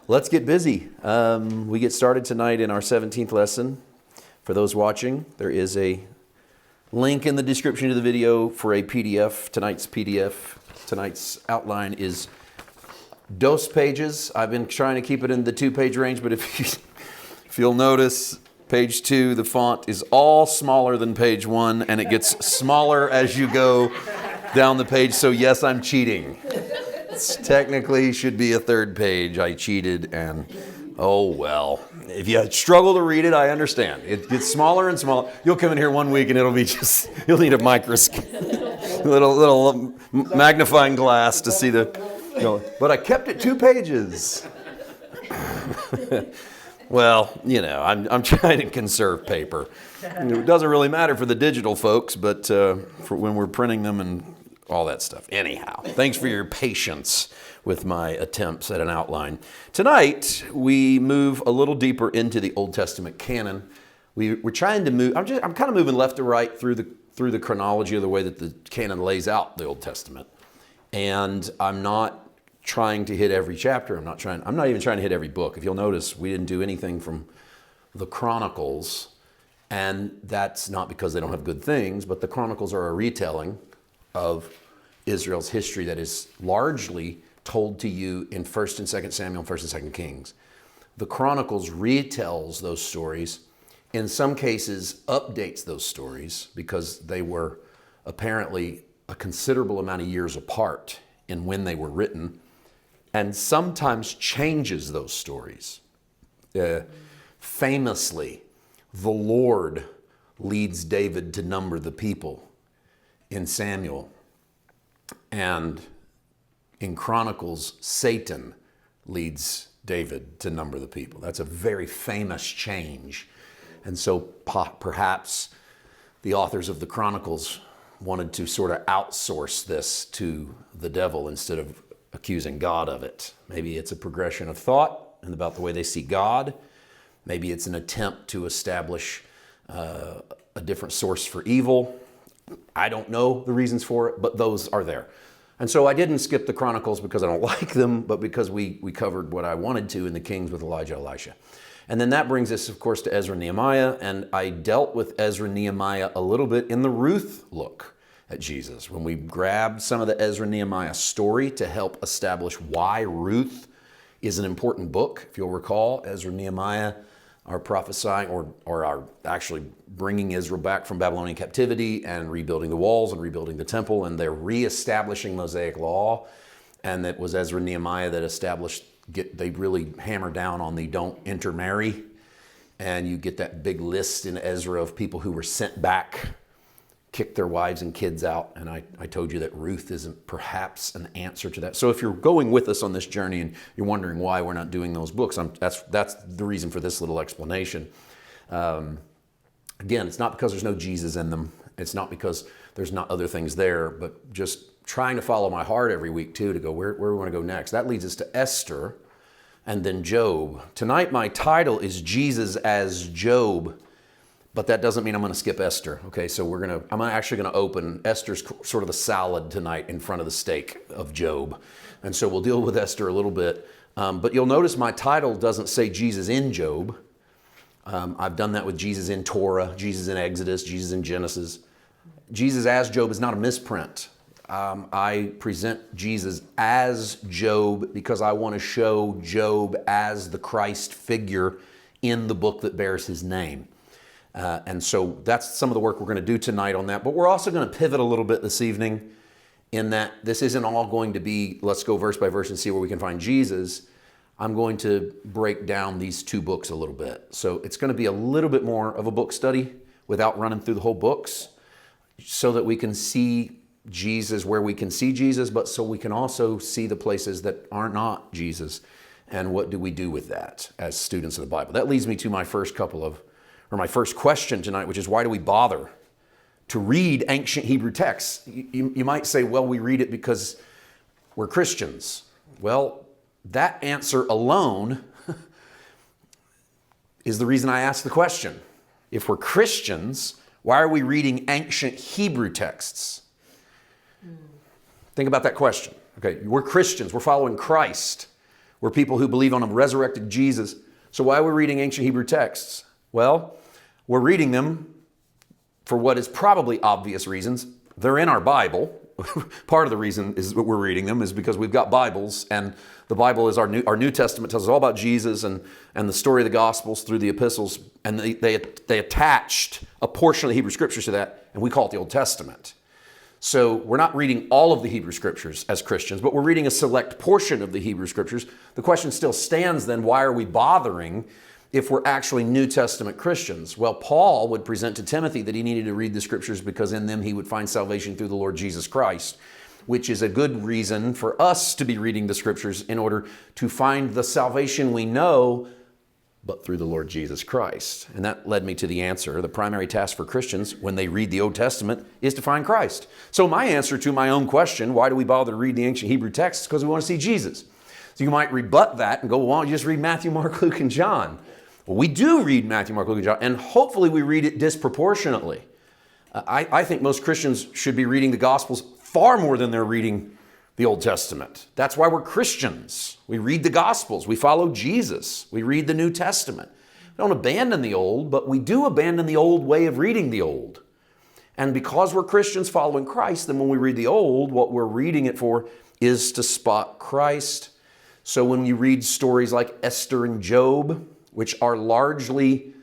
Let's get busy. We get started tonight in our 17th lesson. For those watching, there is a link in the description of the video for a PDF. Tonight's outline is dose pages. I've been trying to keep it in the 2-page range, but if you'll notice, page 2, the font is all smaller than page 1, and it gets smaller as you go down the page. So yes, I'm cheating. Technically should be a 3rd page. I cheated, and oh well. If you struggle to read it, I understand. It gets smaller and smaller. You'll come in here one week and it'll be just, you'll need a microscope, little magnifying glass to see but I kept it 2 pages. Well, I'm trying to conserve paper. It doesn't really matter for the digital folks, but for when we're printing them and all that stuff. Anyhow, thanks for your patience with my attempts at an outline. Tonight, we move a little deeper into the Old Testament canon. We're trying to move, I'm kind of moving left to right through the chronology of the way that the canon lays out the Old Testament. And I'm not trying to hit every chapter. I'm not even trying to hit every book. If you'll notice, we didn't do anything from the Chronicles, and that's not because they don't have good things, but the Chronicles are a retelling of Israel's history that is largely told to you in 1st and 2nd Samuel and 1st and 2nd Kings. The Chronicles retells those stories, in some cases updates those stories because they were apparently a considerable amount of years apart in when they were written, and sometimes changes those stories. Famously, the Lord leads David to number the people in Samuel, and in Chronicles, Satan leads David to number the people. That's a very famous change. And so perhaps the authors of the Chronicles wanted to sort of outsource this to the devil instead of accusing God of it. Maybe it's a progression of thought and about the way they see God. Maybe it's an attempt to establish a different source for evil. I don't know the reasons for it, but those are there. And so I didn't skip the Chronicles because I don't like them, but because we covered what I wanted to in the Kings with Elijah, Elisha. And then that brings us, of course, to Ezra, Nehemiah. And I dealt with Ezra, Nehemiah a little bit in the Ruth look at Jesus, when we grabbed some of the Ezra, Nehemiah story to help establish why Ruth is an important book. If you'll recall, Ezra, Nehemiah are prophesying or are actually bringing Israel back from Babylonian captivity and rebuilding the walls and rebuilding the temple, and they're reestablishing Mosaic law. And that was Ezra and Nehemiah that they really hammer down on the don't intermarry. And you get that big list in Ezra of people who were sent back, kicked their wives and kids out. And I told you that Ruth isn't perhaps an answer to that. So if you're going with us on this journey and you're wondering why we're not doing those books, that's the reason for this little explanation. Again, it's not because there's no Jesus in them. It's not because there's not other things there, but just trying to follow my heart every week too, to go where we want to go next. That leads us to Esther and then Job. Tonight, my title is Jesus as Job. But that doesn't mean I'm going to skip Esther. Okay, so I'm actually going to open Esther's sort of the salad tonight in front of the steak of Job. And so we'll deal with Esther a little bit. But you'll notice my title doesn't say Jesus in Job. I've done that with Jesus in Torah, Jesus in Exodus, Jesus in Genesis. Jesus as Job is not a misprint. I present Jesus as Job because I want to show Job as the Christ figure in the book that bears his name. And so that's some of the work we're going to do tonight on that. But we're also going to pivot a little bit this evening in that this isn't all going to be, let's go verse by verse and see where we can find Jesus. I'm going to break down these 2 books a little bit. So it's going to be a little bit more of a book study without running through the whole books, so that we can see Jesus where we can see Jesus, but so we can also see the places that are not Jesus. And what do we do with that as students of the Bible? That leads me to my first question tonight, which is, why do we bother to read ancient Hebrew texts? You might say, well, we read it because we're Christians. Well, that answer alone is the reason I asked the question. If we're Christians, why are we reading ancient Hebrew texts? Think about that question. Okay, we're Christians. We're following Christ. We're people who believe on a resurrected Jesus. So why are we reading ancient Hebrew texts? Well, we're reading them for what is probably obvious reasons. They're in our Bible. Part of the reason is that we're reading them is because we've got Bibles, and the Bible is our New Testament, tells us all about Jesus and the story of the Gospels through the epistles, and they attached a portion of the Hebrew Scriptures to that, and we call it the Old Testament. So we're not reading all of the Hebrew Scriptures as Christians, but we're reading a select portion of the Hebrew Scriptures. The question still stands then, why are we bothering if we're actually New Testament Christians? Well, Paul would present to Timothy that he needed to read the Scriptures because in them he would find salvation through the Lord Jesus Christ, which is a good reason for us to be reading the Scriptures in order to find the salvation we know, but through the Lord Jesus Christ. And that led me to the answer. The primary task for Christians when they read the Old Testament is to find Christ. So my answer to my own question, why do we bother to read the ancient Hebrew texts? Because we want to see Jesus. So you might rebut that and go, well, why don't you just read Matthew, Mark, Luke, and John? Well, we do read Matthew, Mark, Luke, and John, and hopefully we read it disproportionately. I think most Christians should be reading the Gospels far more than they're reading the Old Testament. That's why we're Christians. We read the Gospels. We follow Jesus. We read the New Testament. We don't abandon the Old, but we do abandon the old way of reading the Old. And because we're Christians following Christ, then when we read the Old, what we're reading it for is to spot Christ. So when you read stories like Esther and Job, which are largely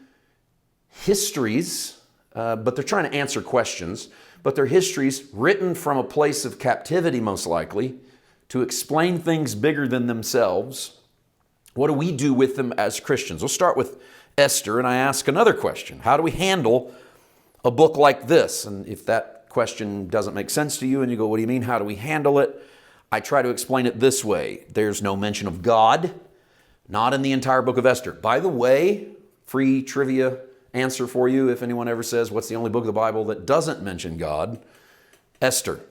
histories, but they're trying to answer questions, but they're histories written from a place of captivity, most likely, to explain things bigger than themselves. What do we do with them as Christians? We'll start with Esther, and I ask another question. How do we handle a book like this? And if that question doesn't make sense to you and you go, what do you mean? How do we handle it? I try to explain it this way. There's no mention of God, not in the entire book of Esther. By the way, free trivia answer for you if anyone ever says, what's the only book of the Bible that doesn't mention God? Esther.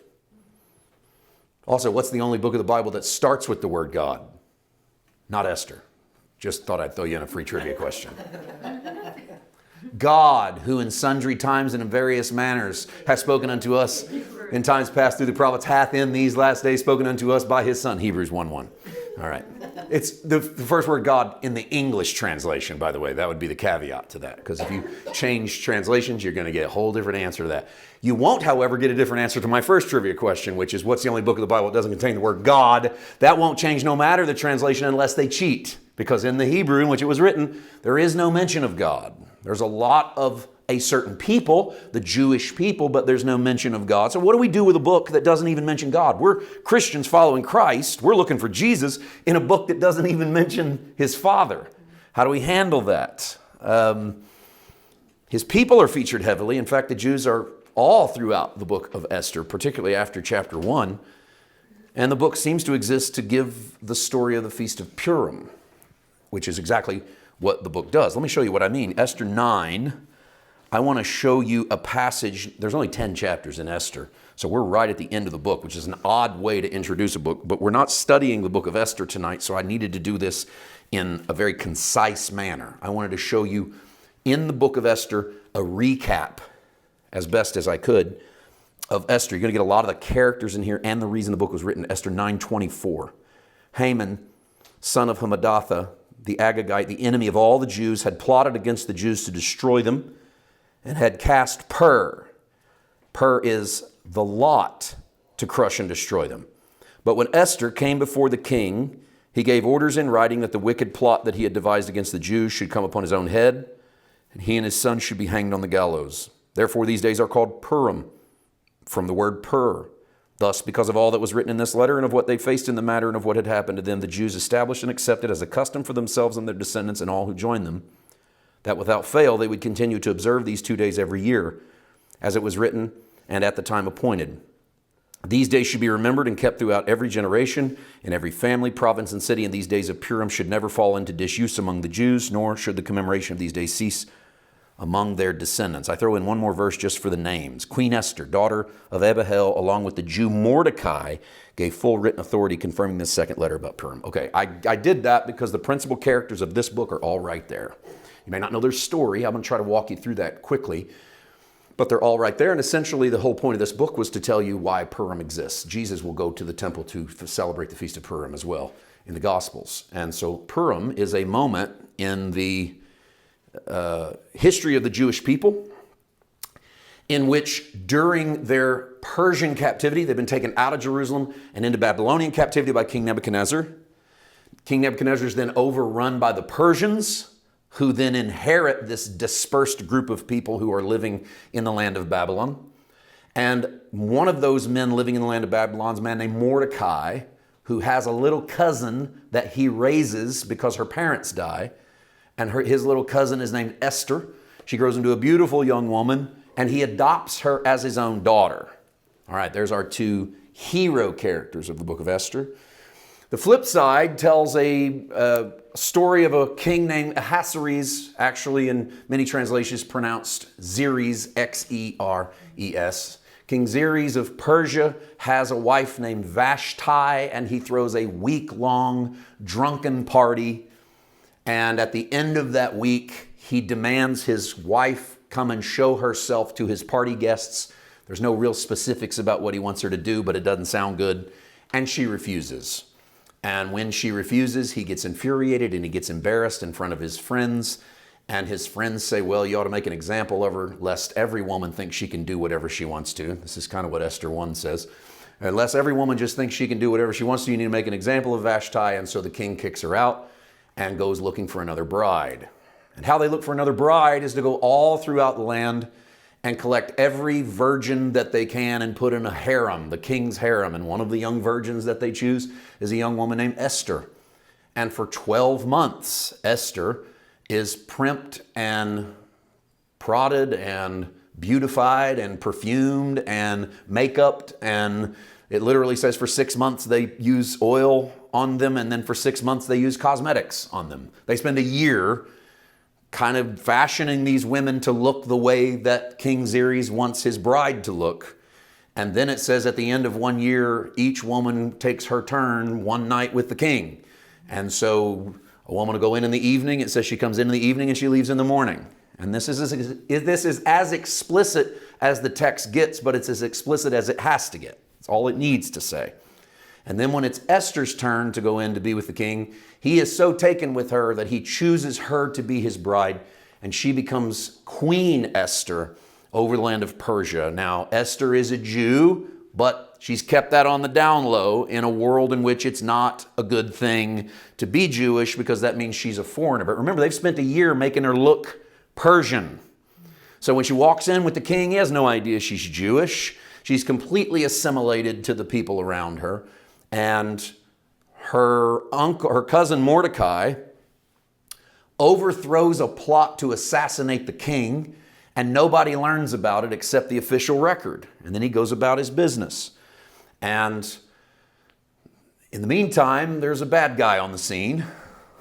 Also, what's the only book of the Bible that starts with the word God? Not Esther. Just thought I'd throw you in a free trivia question. God, who in sundry times and in various manners has spoken unto us in times past through the prophets, hath in these last days spoken unto us by his Son. Hebrews 1:1. All right. It's the first word God in the English translation, by the way. That would be the caveat to that. Because if you change translations, you're going to get a whole different answer to that. You won't, however, get a different answer to my first trivia question, which is what's the only book of the Bible that doesn't contain the word God? That won't change no matter the translation unless they cheat. Because in the Hebrew in which it was written, there is no mention of God. There's a lot of a certain people, the Jewish people, but there's no mention of God. So what do we do with a book that doesn't even mention God? We're Christians following Christ. We're looking for Jesus in a book that doesn't even mention his Father. How do we handle that? His people are featured heavily. In fact, the Jews are all throughout the book of Esther, particularly after chapter 1. And the book seems to exist to give the story of the Feast of Purim, which is exactly what the book does. Let me show you what I mean. Esther 9, I want to show you a passage. There's only 10 chapters in Esther, so we're right at the end of the book, which is an odd way to introduce a book, but we're not studying the book of Esther tonight, so I needed to do this in a very concise manner. I wanted to show you in the book of Esther a recap, as best as I could, of Esther. You're going to get a lot of the characters in here and the reason the book was written. Esther 9:24. Haman, son of Hammedatha, the Agagite, the enemy of all the Jews, had plotted against the Jews to destroy them and had cast Pur. Pur is the lot to crush and destroy them. But when Esther came before the king, he gave orders in writing that the wicked plot that he had devised against the Jews should come upon his own head, and he and his son should be hanged on the gallows. Therefore, these days are called Purim, from the word pur. Thus, because of all that was written in this letter and of what they faced in the matter and of what had happened to them, the Jews established and accepted as a custom for themselves and their descendants and all who joined them, that without fail they would continue to observe these 2 days every year, as it was written and at the time appointed. These days should be remembered and kept throughout every generation, in every family, province, and city, and these days of Purim should never fall into disuse among the Jews, nor should the commemoration of these days cease among their descendants. I throw in one more verse just for the names. Queen Esther, daughter of Abihail, along with the Jew Mordecai, gave full written authority confirming this second letter about Purim. Okay, I did that because the principal characters of this book are all right there. You may not know their story. I'm going to try to walk you through that quickly. But they're all right there. And essentially the whole point of this book was to tell you why Purim exists. Jesus will go to the temple to celebrate the Feast of Purim as well. in the Gospels. And so Purim is a moment in the history of the Jewish people in which during their Persian captivity, they've been taken out of Jerusalem and into Babylonian captivity by King Nebuchadnezzar. King Nebuchadnezzar is then overrun by the Persians, who then inherit this dispersed group of people who are living in the land of Babylon. And one of those men living in the land of Babylon is a man named Mordecai, who has a little cousin that he raises because her parents die. And his little cousin is named Esther. She grows into a beautiful young woman, and he adopts her as his own daughter. All right, there's our two hero characters of the book of Esther. The flip side tells a story of a king named Ahasuerus, actually in many translations pronounced Xeres, Xeres. King Xeres of Persia has a wife named Vashti, and he throws a week-long drunken party. And at the end of that week, he demands his wife come and show herself to his party guests. There's no real specifics about what he wants her to do, but it doesn't sound good. And she refuses. And when she refuses, he gets infuriated and he gets embarrassed in front of his friends. And his friends say, well, you ought to make an example of her, lest every woman thinks she can do whatever she wants to. This is kind of what Esther 1 says. Unless every woman just thinks she can do whatever she wants to, you need to make an example of Vashti. And so the king kicks her out and goes looking for another bride. And how they look for another bride is to go all throughout the land and collect every virgin that they can and put in a harem, the king's harem. And one of the young virgins that they choose is a young woman named Esther. And for 12 months, Esther is primped and prodded and beautified and perfumed and make-upped. And it literally says for 6 months they use oil on them, and then for 6 months they use cosmetics on them. They spend a year kind of fashioning these women to look the way that King Xeres wants his bride to look. And then it says at the end of 1 year, each woman takes her turn one night with the king. And so a woman will go in the evening. It says she comes in the evening and she leaves in the morning. And this is as explicit as the text gets, but it's as explicit as it has to get. It's all it needs to say. And then when it's Esther's turn to go in to be with the king, he is so taken with her that he chooses her to be his bride, and she becomes Queen Esther over the land of Persia. Now, Esther is a Jew, but she's kept that on the down low in a world in which it's not a good thing to be Jewish, because that means she's a foreigner. But remember, they've spent a year making her look Persian. So when she walks in with the king, he has no idea she's Jewish. She's completely assimilated to the people around her. And her cousin Mordecai overthrows a plot to assassinate the king, and nobody learns about it except the official record. And then he goes about his business. And in the meantime, there's a bad guy on the scene,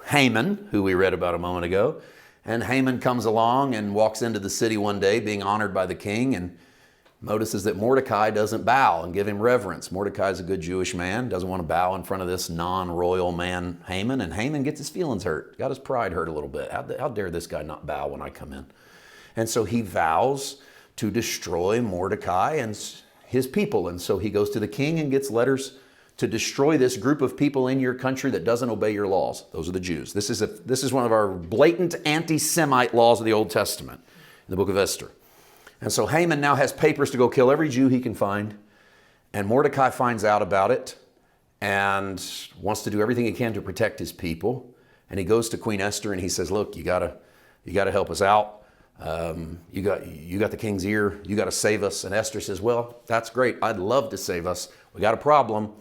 Haman, who we read about a moment ago. And Haman comes along and walks into the city one day being honored by the king, and notices that Mordecai doesn't bow and give him reverence. Mordecai's a good Jewish man, doesn't want to bow in front of this non-royal man, Haman, and Haman gets his feelings hurt, got his pride hurt a little bit. How dare this guy not bow when I come in? And so he vows to destroy Mordecai and his people. And so he goes to the king and gets letters to destroy this group of people in your country that doesn't obey your laws. Those are the Jews. This is one of our blatant anti-Semite laws of the Old Testament in the book of Esther. And so Haman now has papers to go kill every Jew he can find. And Mordecai finds out about it and wants to do everything he can to protect his people. And he goes to Queen Esther and he says, look, you gotta help us out. You got the king's ear. You got to save us. And Esther says, well, that's great. I'd love to save us. We got a problem.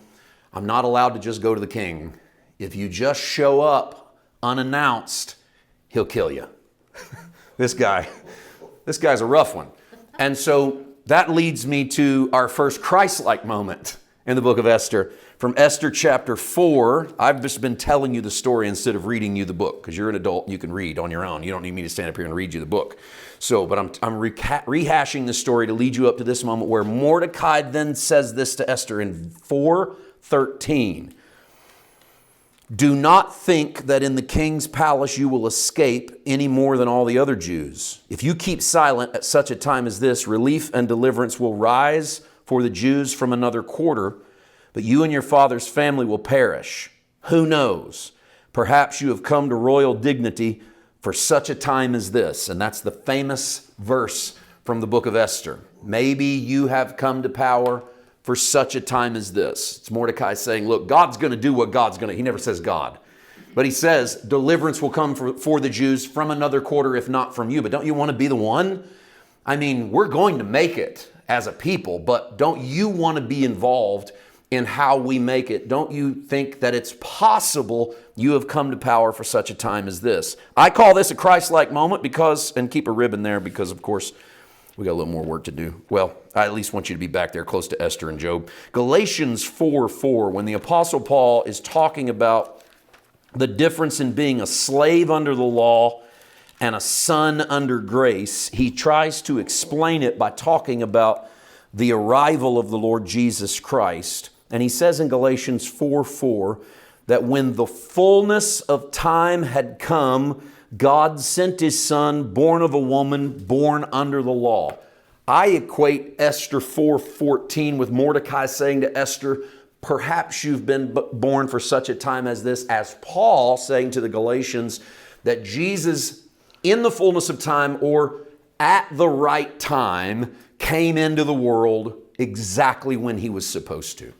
I'm not allowed to just go to the king. If you just show up unannounced, he'll kill you. This guy's a rough one. And so that leads me to our first Christ-like moment in the book of Esther. From Esther chapter 4, I've just been telling you the story instead of reading you the book, because you're an adult, you can read on your own. You don't need me to stand up here and read you the book. So, but I'm rehashing the story to lead you up to this moment where Mordecai then says this to Esther in 4:13. Do not think that in the king's palace you will escape any more than all the other Jews. If you keep silent at such a time as this, relief and deliverance will rise for the Jews from another quarter, but you and your father's family will perish. Who knows? Perhaps you have come to royal dignity for such a time as this. And that's the famous verse from the book of Esther. Maybe you have come to power for such a time as this. It's Mordecai saying, look, God's going to do what God's going to. He never says God. But he says, deliverance will come for the Jews from another quarter, if not from you. But don't you want to be the one? I mean, we're going to make it as a people, but don't you want to be involved in how we make it? Don't you think that it's possible you have come to power for such a time as this? I call this a Christ-like moment because, and keep a ribbon there because, of course, we got a little more work to do. Well, I at least want you to be back there close to Esther and Job. Galatians 4:4, when the Apostle Paul is talking about the difference in being a slave under the law and a son under grace, he tries to explain it by talking about the arrival of the Lord Jesus Christ. And he says in Galatians 4:4 that when the fullness of time had come, God sent his son, born of a woman, born under the law. I equate Esther 4:14 with Mordecai saying to Esther, perhaps you've been born for such a time as this, as Paul saying to the Galatians that Jesus, in the fullness of time or at the right time, came into the world exactly when he was supposed to.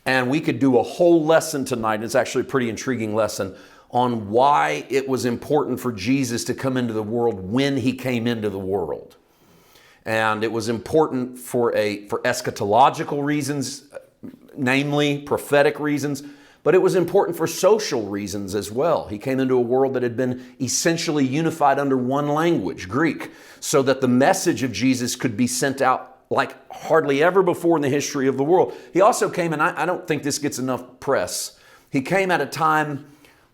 And we could do a whole lesson tonight, and it's actually a pretty intriguing lesson, on why it was important for Jesus to come into the world when he came into the world. And it was important for eschatological reasons, namely prophetic reasons, but it was important for social reasons as well. He came into a world that had been essentially unified under one language, Greek, so that the message of Jesus could be sent out like hardly ever before in the history of the world. He also came, and I don't think this gets enough press, he came at a time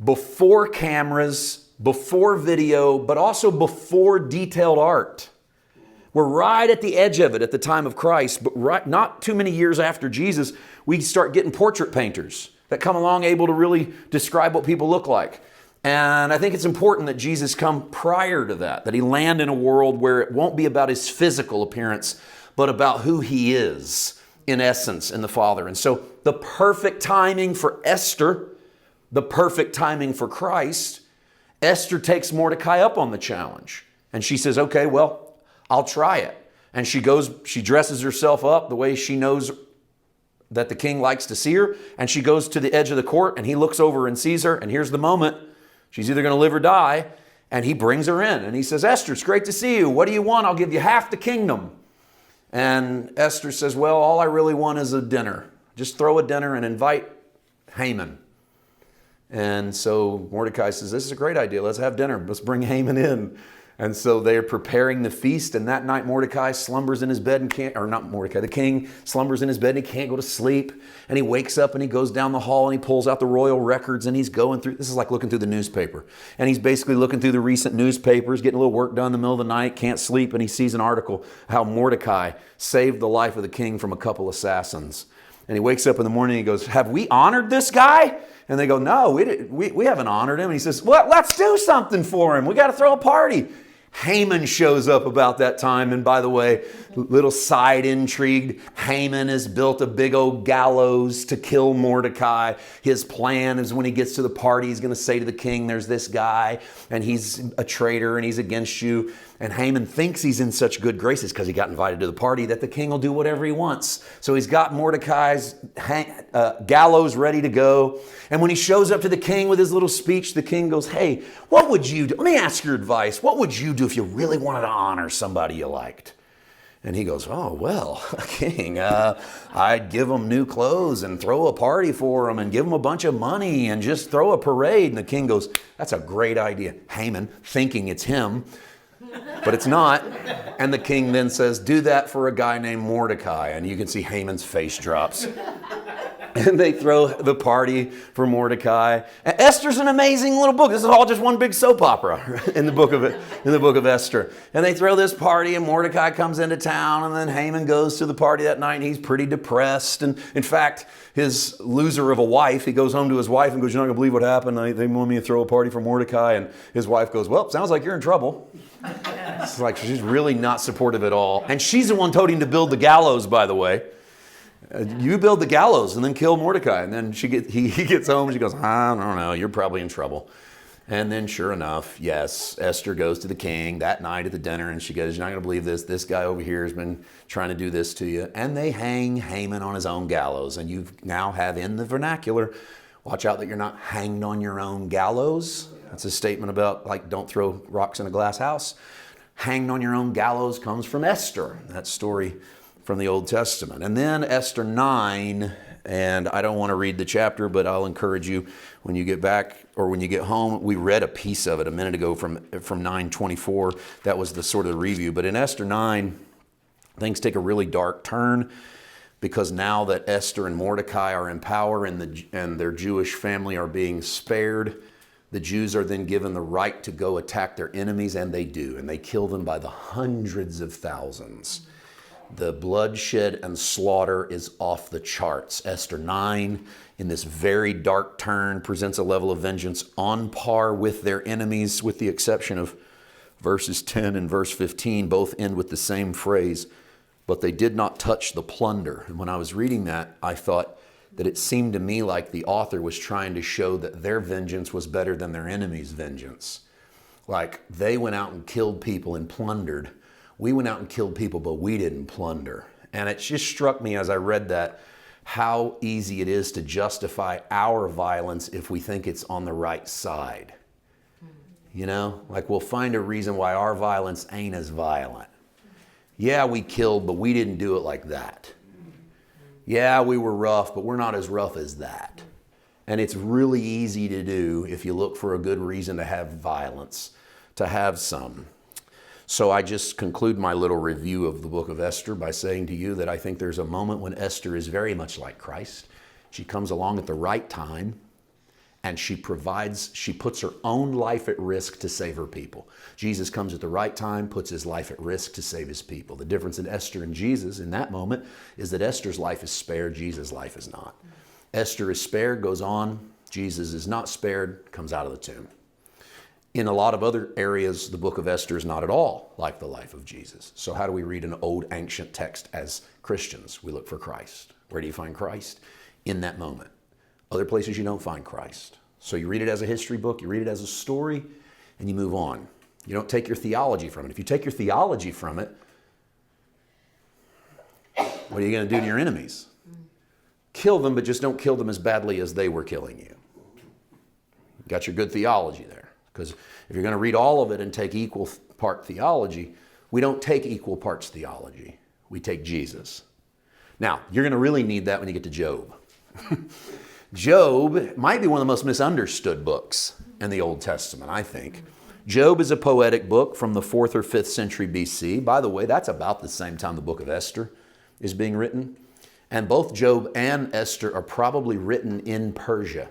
before cameras, before video, but also before detailed art. We're right at the edge of it at the time of Christ, but not too many years after Jesus, we start getting portrait painters that come along able to really describe what people look like. And I think it's important that Jesus come prior to that he land in a world where it won't be about his physical appearance, but about who he is in essence in the Father. And so the perfect timing for Esther, the perfect timing for Christ, Esther takes Mordecai up on the challenge. And she says, okay, well, I'll try it. And she dresses herself up the way she knows that the king likes to see her. And she goes to the edge of the court and he looks over and sees her. And here's the moment. She's either going to live or die. And he brings her in and he says, Esther, it's great to see you. What do you want? I'll give you half the kingdom. And Esther says, well, all I really want is a dinner. Just throw a dinner and invite Haman. And so Mordecai says, this is a great idea. Let's have dinner. Let's bring Haman in. And so they're preparing the feast. And that night Mordecai slumbers in his bed and can't, or not Mordecai, the king slumbers in his bed and he can't go to sleep. And he wakes up and he goes down the hall and he pulls out the royal records and he's going through, this is like looking through the newspaper. And he's basically looking through the recent newspapers, getting a little work done in the middle of the night, can't sleep. And he sees an article how Mordecai saved the life of the king from a couple assassins. And he wakes up in the morning and he goes, have we honored this guy? And they go, no, we haven't honored him. And he says, well, let's do something for him. We got to throw a party. Haman shows up about that time. And by the way, little side intrigue, Haman has built a big old gallows to kill Mordecai. His plan is when he gets to the party, he's going to say to the king, there's this guy and he's a traitor and he's against you. And Haman thinks he's in such good graces because he got invited to the party that the king will do whatever he wants. So he's got Mordecai's gallows ready to go. And when he shows up to the king with his little speech, the king goes, hey, what would you do? Let me ask your advice. What would you do if you really wanted to honor somebody you liked? And he goes, oh, well, king, I'd give them new clothes and throw a party for them and give them a bunch of money and just throw a parade. And the king goes, that's a great idea. Haman, thinking it's him, but it's not. And the king then says, do that for a guy named Mordecai. And you can see Haman's face drops. And they throw the party for Mordecai. And Esther's an amazing little book. This is all just one big soap opera in the book of Esther. And they throw this party and Mordecai comes into town and then Haman goes to the party that night and he's pretty depressed. And in fact, his loser of a wife, he goes home to his wife and goes, you're not going to believe what happened. They want me to throw a party for Mordecai. And his wife goes, well, sounds like you're in trouble. It's like she's really not supportive at all. And she's the one told him to build the gallows, by the way. You build the gallows and then kill Mordecai. And then he gets home and she goes, I don't know, you're probably in trouble. And then sure enough, yes, Esther goes to the king that night at the dinner and she goes, you're not going to believe this. This guy over here has been trying to do this to you. And they hang Haman on his own gallows. And you now have in the vernacular, watch out that you're not hanged on your own gallows. That's a statement about like don't throw rocks in a glass house. Hanged on your own gallows comes from Esther. That story from the Old Testament. And then Esther 9, and I don't want to read the chapter, but I'll encourage you when you get back or when you get home. We read a piece of it a minute ago from 9:24. That was the sort of review. But in Esther 9, things take a really dark turn because now that Esther and Mordecai are in power and their Jewish family are being spared, the Jews are then given the right to go attack their enemies, and they do, and they kill them by the hundreds of thousands. The bloodshed and slaughter is off the charts. Esther 9, in this very dark turn, presents a level of vengeance on par with their enemies, with the exception of verses 10 and verse 15. Both end with the same phrase, but they did not touch the plunder. And when I was reading that, I thought that it seemed to me like the author was trying to show that their vengeance was better than their enemy's vengeance. Like they went out and killed people and plundered. We went out and killed people, but we didn't plunder. And it just struck me as I read that how easy it is to justify our violence if we think it's on the right side. You know, like we'll find a reason why our violence ain't as violent. Yeah, we killed, but we didn't do it like that. Yeah, we were rough, but we're not as rough as that. And it's really easy to do if you look for a good reason to have violence, to have some. So I just conclude my little review of the book of Esther by saying to you that I think there's a moment when Esther is very much like Christ. She comes along at the right time and she puts her own life at risk to save her people. Jesus comes at the right time, puts his life at risk to save his people. The difference in Esther and Jesus in that moment is that Esther's life is spared, Jesus' life is not. Esther is spared, goes on. Jesus is not spared, comes out of the tomb. In a lot of other areas, the book of Esther is not at all like the life of Jesus. So how do we read an old ancient text as Christians? We look for Christ. Where do you find Christ? In that moment. Other places you don't find Christ. So you read it as a history book, you read it as a story, and you move on. You don't take your theology from it. If you take your theology from it, what are you going to do to your enemies? Kill them, but just don't kill them as badly as they were killing you. You got your good theology there. Because if you're going to read all of it and take equal part theology, we don't take equal parts theology. We take Jesus. Now, you're going to really need that when you get to Job. Job might be one of the most misunderstood books in the Old Testament, I think. Job is a poetic book from the 4th or 5th century BC. By the way, that's about the same time the book of Esther is being written. And both Job and Esther are probably written in Persia.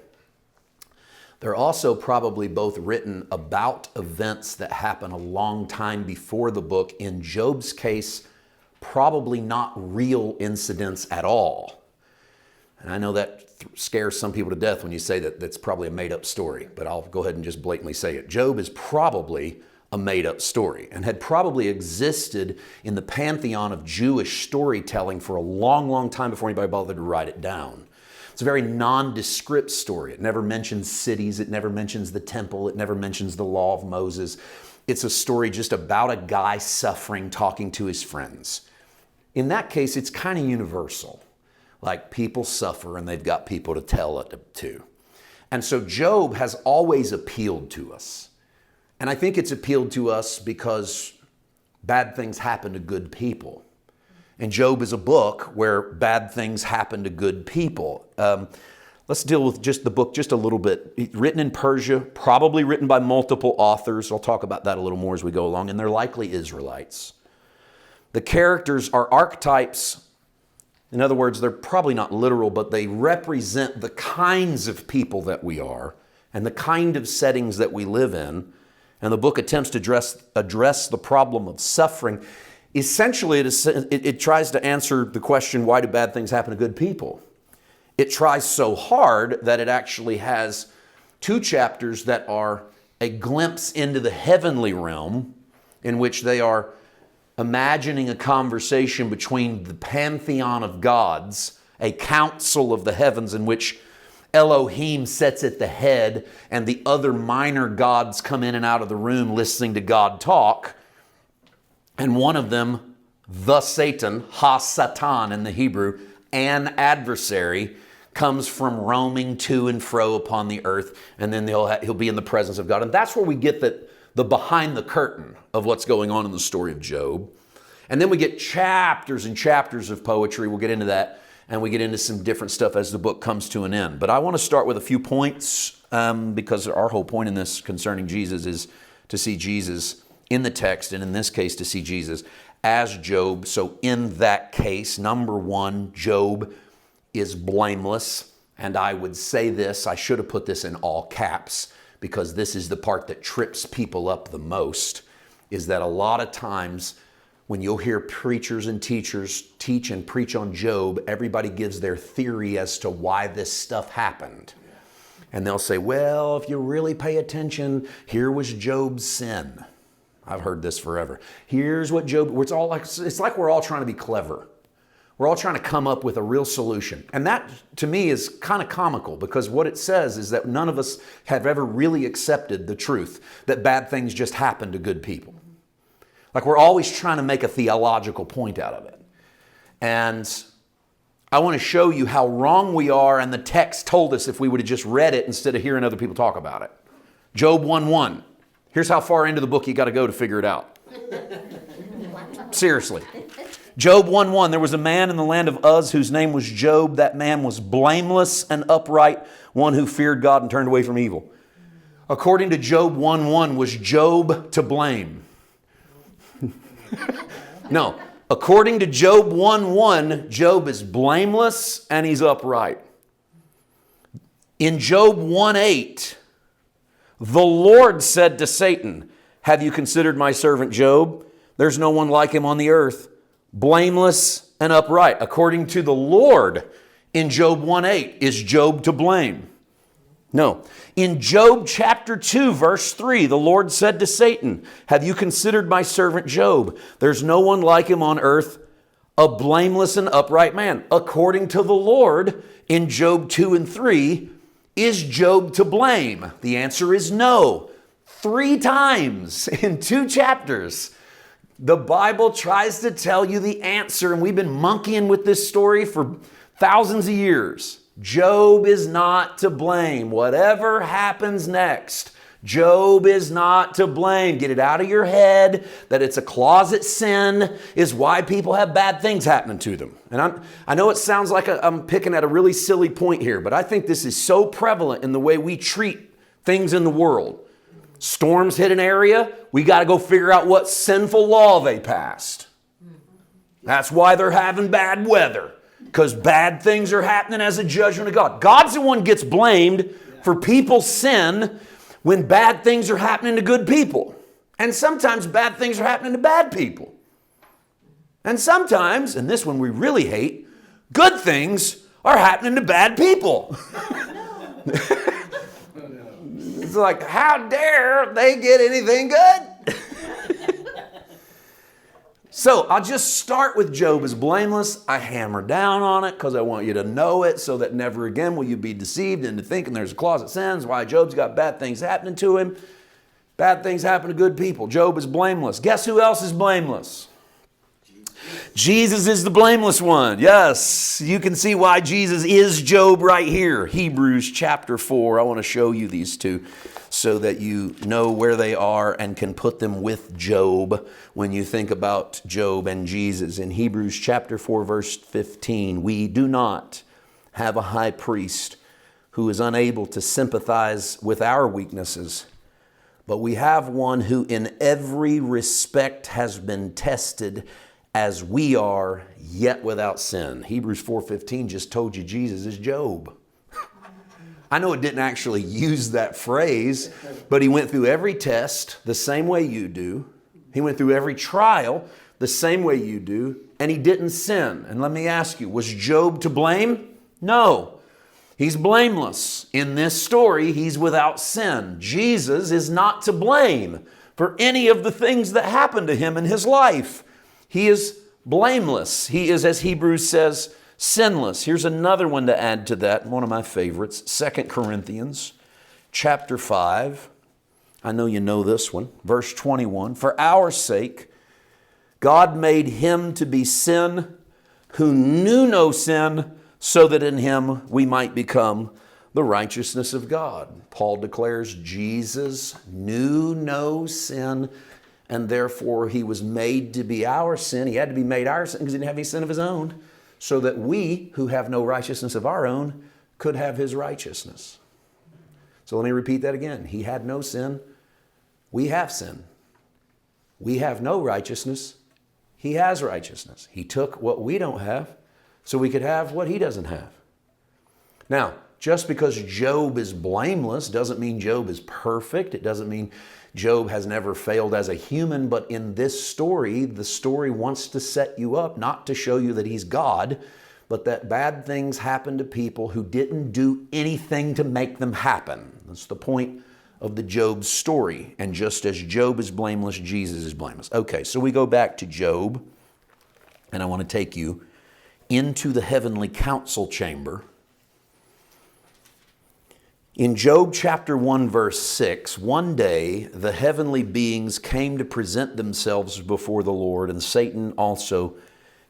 They're also probably both written about events that happen a long time before the book. In Job's case, probably not real incidents at all. And I know that scares some people to death when you say that that's probably a made-up story, but I'll go ahead and just blatantly say it. Job is probably a made-up story and had probably existed in the pantheon of Jewish storytelling for a long, long time before anybody bothered to write it down. It's a very nondescript story. It never mentions cities. It never mentions the temple. It never mentions the law of Moses. It's a story just about a guy suffering, talking to his friends. In that case, it's kind of universal. Like people suffer and they've got people to tell it to. And so Job has always appealed to us. And I think it's appealed to us because bad things happen to good people. And Job is a book where bad things happen to good people. Let's deal with just the book just a little bit. Written in Persia, probably written by multiple authors. I'll talk about that a little more as we go along. And they're likely Israelites. The characters are archetypes. In other words, they're probably not literal, but they represent the kinds of people that we are and the kind of settings that we live in. And the book attempts to address the problem of suffering. Essentially, it tries to answer the question, why do bad things happen to good people? It tries so hard that it actually has 2 chapters that are a glimpse into the heavenly realm in which they are imagining a conversation between the pantheon of gods a council of the heavens in which Elohim sits at the head and the other minor gods come in and out of the room listening to God talk. And one of them, the Satan, Ha-Satan in the Hebrew, an adversary, comes from roaming to and fro upon the earth, and then he'll be in the presence of God. And that's where we get the behind the curtain of what's going on in the story of Job. And then we get chapters and chapters of poetry. We'll get into that, and we get into some different stuff as the book comes to an end. But I want to start with a few points because our whole point in this concerning Jesus is to see Jesus in the text, and in this case, to see Jesus as Job. So in that case, number one, Job is blameless. And I would say this, I should have put this in all caps because this is the part that trips people up the most, is that a lot of times when you'll hear preachers and teachers teach and preach on Job, everybody gives their theory as to why this stuff happened. And they'll say, well, if you really pay attention, here was Job's sin. I've heard this forever. Here's what Job, it's like we're all trying to be clever. We're all trying to come up with a real solution. And that, to me, is kind of comical because what it says is that none of us have ever really accepted the truth that bad things just happen to good people. Like we're always trying to make a theological point out of it. And I want to show you how wrong we are, and the text told us if we would have just read it instead of hearing other people talk about it. Job 1:1. Here's how far into the book you got to go to figure it out. Seriously. Job 1:1, there was a man in the land of Uz whose name was Job. That man was blameless and upright, one who feared God and turned away from evil. According to Job 1:1, was Job to blame? No. According to Job 1:1, Job is blameless and he's upright. In Job 1:8, the Lord said to Satan, have you considered my servant Job? There's no one like him on the earth, blameless and upright. According to the Lord, in Job 1:8, is Job to blame? No. In Job chapter 2, verse 3, the Lord said to Satan, have you considered my servant Job? There's no one like him on earth, a blameless and upright man. According to the Lord, in Job 2 and 3, is Job to blame? The answer is no. 3 times in 2 chapters. The Bible tries to tell you the answer, and we've been monkeying with this story for thousands of years. Job is not to blame. Whatever happens next, Job is not to blame. Get it out of your head that it's a closet sin is why people have bad things happening to them. And I know it sounds like I'm picking at a really silly point here, but I think this is so prevalent in the way we treat things in the world. Storms hit an area, we got to go figure out what sinful law they passed. That's why they're having bad weather, because bad things are happening as a judgment of God. God's the one who gets blamed for people's sin when bad things are happening to good people. And sometimes bad things are happening to bad people. And sometimes, and this one we really hate, good things are happening to bad people. It's like, how dare they get anything good? So I'll just start with Job as blameless. I hammer down on it because I want you to know it so that never again will you be deceived into thinking there's a closet sins, why Job's got bad things happening to him. Bad things happen to good people. Job is blameless. Guess who else is blameless? Jesus is the blameless one. Yes, you can see why Jesus is Job right here. Hebrews chapter 4. I want to show you these two so that you know where they are and can put them with Job when you think about Job and Jesus. In Hebrews chapter 4, verse 15, we do not have a high priest who is unable to sympathize with our weaknesses, but we have one who in every respect has been tested as we are, yet without sin. Hebrews 4:15 just told you Jesus is Job. I know it didn't actually use that phrase, but he went through every test the same way you do. He went through every trial the same way you do, and he didn't sin. And let me ask you, was Job to blame? No. He's blameless. In this story, he's without sin. Jesus is not to blame for any of the things that happened to him in his life. He is blameless. He is, as Hebrews says, sinless. Here's another one to add to that, one of my favorites, 2 Corinthians chapter 5. I know you know this one. Verse 21, for our sake, God made him to be sin who knew no sin, so that in him we might become the righteousness of God. Paul declares Jesus knew no sin, and therefore he was made to be our sin. He had to be made our sin because he didn't have any sin of his own, so that we, who have no righteousness of our own, could have his righteousness. So let me repeat that again. He had no sin. We have sin. We have no righteousness. He has righteousness. He took what we don't have so we could have what he doesn't have. Now, just because Job is blameless doesn't mean Job is perfect. It doesn't mean Job has never failed as a human. But in this story, the story wants to set you up, not to show you that he's God, but that bad things happen to people who didn't do anything to make them happen. That's the point of the Job story. And just as Job is blameless, Jesus is blameless. Okay, so we go back to Job, and I want to take you into the heavenly council chamber. In Job chapter 1, verse 6, one day the heavenly beings came to present themselves before the Lord, and Satan also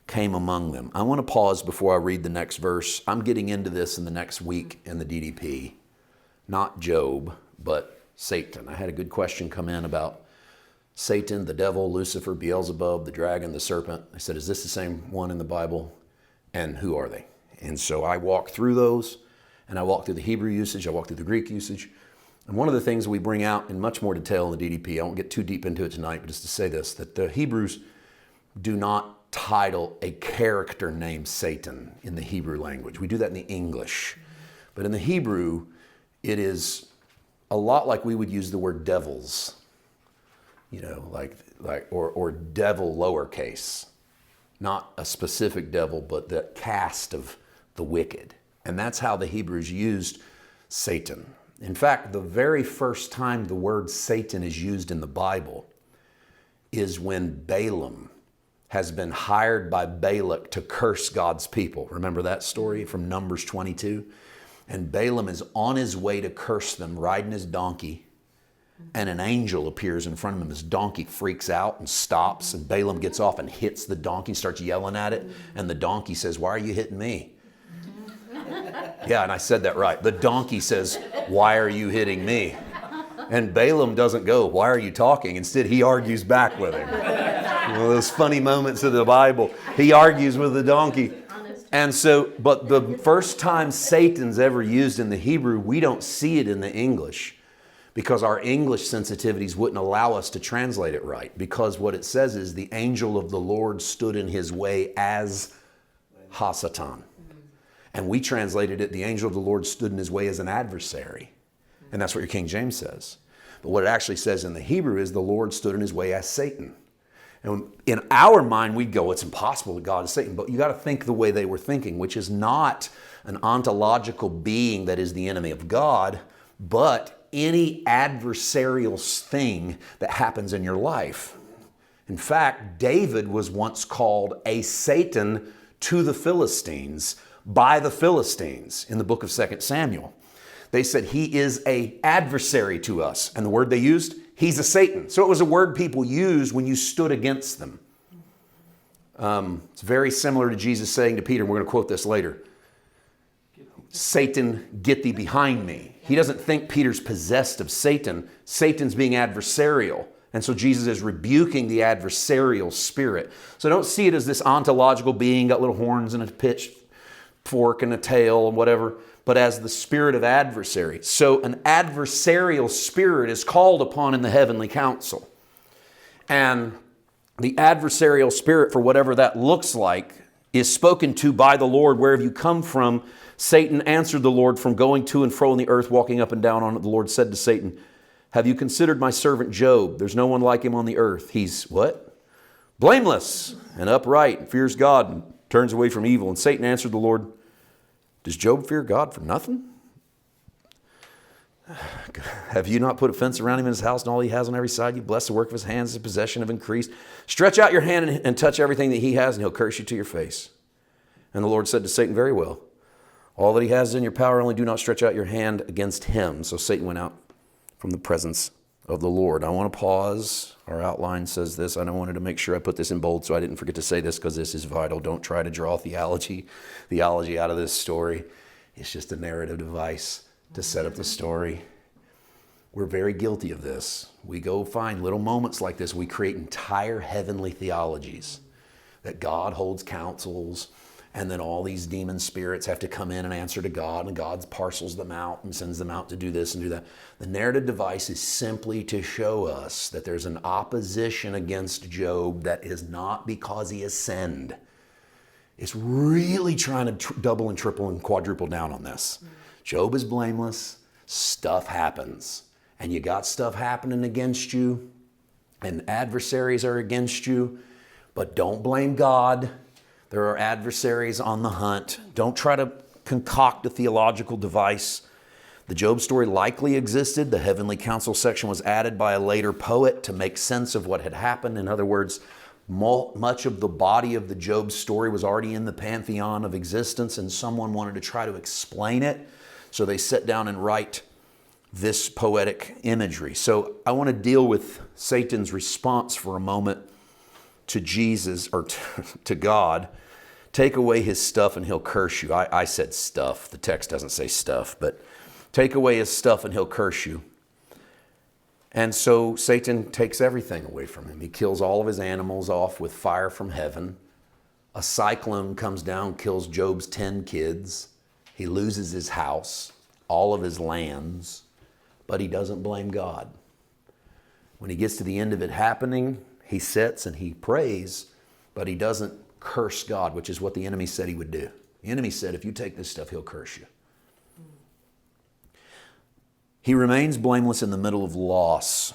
came among them. I want to pause before I read the next verse. I'm getting into this in the next week in the DDP. Not Job, but Satan. I had a good question come in about Satan, the devil, Lucifer, Beelzebub, the dragon, the serpent. I said, is this the same one in the Bible? And who are they? And so I walked through those, and I walked through the Hebrew usage, I walked through the Greek usage. And one of the things we bring out in much more detail in the DDP, I won't get too deep into it tonight, but just to say this, that the Hebrews do not title a character named Satan in the Hebrew language. We do that in the English. But in the Hebrew, it is a lot like we would use the word devils, or devil lowercase. Not a specific devil, but the cast of the wicked. And that's how the Hebrews used Satan. In fact, the very first time the word Satan is used in the Bible is when Balaam has been hired by Balak to curse God's people. Remember that story from Numbers 22? And Balaam is on his way to curse them, riding his donkey, and an angel appears in front of him. His donkey freaks out and stops, and Balaam gets off and hits the donkey, starts yelling at it, and the donkey says, why are you hitting me? Yeah, and I said that right. The donkey says, why are you hitting me? And Balaam doesn't go, why are you talking? Instead, he argues back with him. One of those funny moments of the Bible. He argues with the donkey. And so, but the first time Satan's ever used in the Hebrew, we don't see it in the English because our English sensitivities wouldn't allow us to translate it right. Because what it says is the angel of the Lord stood in his way as Hasatan. And we translated it, the angel of the Lord stood in his way as an adversary. And that's what your King James says. But what it actually says in the Hebrew is the Lord stood in his way as Satan. And in our mind, we'd go, it's impossible that God is Satan. But you got to think the way they were thinking, which is not an ontological being that is the enemy of God, but any adversarial thing that happens in your life. In fact, David was once called a Satan to the Philistines by the Philistines in the book of 2 Samuel. They said, he is an adversary to us. And the word they used, he's a Satan. So it was a word people used when you stood against them. It's very similar to Jesus saying to Peter, and we're going to quote this later, Satan, get thee behind me. He doesn't think Peter's possessed of Satan. Satan's being adversarial. And so Jesus is rebuking the adversarial spirit. So don't see it as this ontological being, got little horns and a pitchfork and a tail and whatever, but as the spirit of adversary. So an adversarial spirit is called upon in the heavenly council. And the adversarial spirit, for whatever that looks like, is spoken to by the Lord. Where have you come from? Satan answered the Lord, from going to and fro on the earth, walking up and down on it. The Lord said to Satan, have you considered my servant Job? There's no one like him on the earth. He's what? Blameless and upright and fears God and turns away from evil. And Satan answered the Lord, does Job fear God for nothing? Have you not put a fence around him in his house and all he has on every side? You bless the work of his hands, his possession have increased. Stretch out your hand and touch everything that he has, and he'll curse you to your face. And the Lord said to Satan, very well. All that he has is in your power, only do not stretch out your hand against him. So Satan went out from the presence of the Lord. I want to pause. Our outline says this. I wanted to make sure I put this in bold so I didn't forget to say this because this is vital. Don't try to draw theology out of this story. It's just a narrative device to set up the story. We're very guilty of this. We go find little moments like this. We create entire heavenly theologies that God holds councils, and then all these demon spirits have to come in and answer to God, and God parcels them out and sends them out to do this and do that. The narrative device is simply to show us that there's an opposition against Job that is not because he has sinned. It's really trying to double and triple and quadruple down on this. Job is blameless. Stuff happens. And you got stuff happening against you, and adversaries are against you, but don't blame God. There are adversaries on the hunt. Don't try to concoct a theological device. The Job story likely existed. The Heavenly Council section was added by a later poet to make sense of what had happened. In other words, much of the body of the Job story was already in the pantheon of existence, and someone wanted to try to explain it. So they sat down and write this poetic imagery. So I want to deal with Satan's response for a moment to Jesus, or to God. Take away his stuff and he'll curse you. I said stuff. The text doesn't say stuff, but take away his stuff and he'll curse you. And so Satan takes everything away from him. He kills all of his animals off with fire from heaven. A cyclone comes down, kills Job's 10 kids. He loses his house, all of his lands, but he doesn't blame God. When he gets to the end of it happening, he sits and he prays, but he doesn't curse God, which is what the enemy said he would do. The enemy said, if you take this stuff, he'll curse you. He remains blameless in the middle of loss.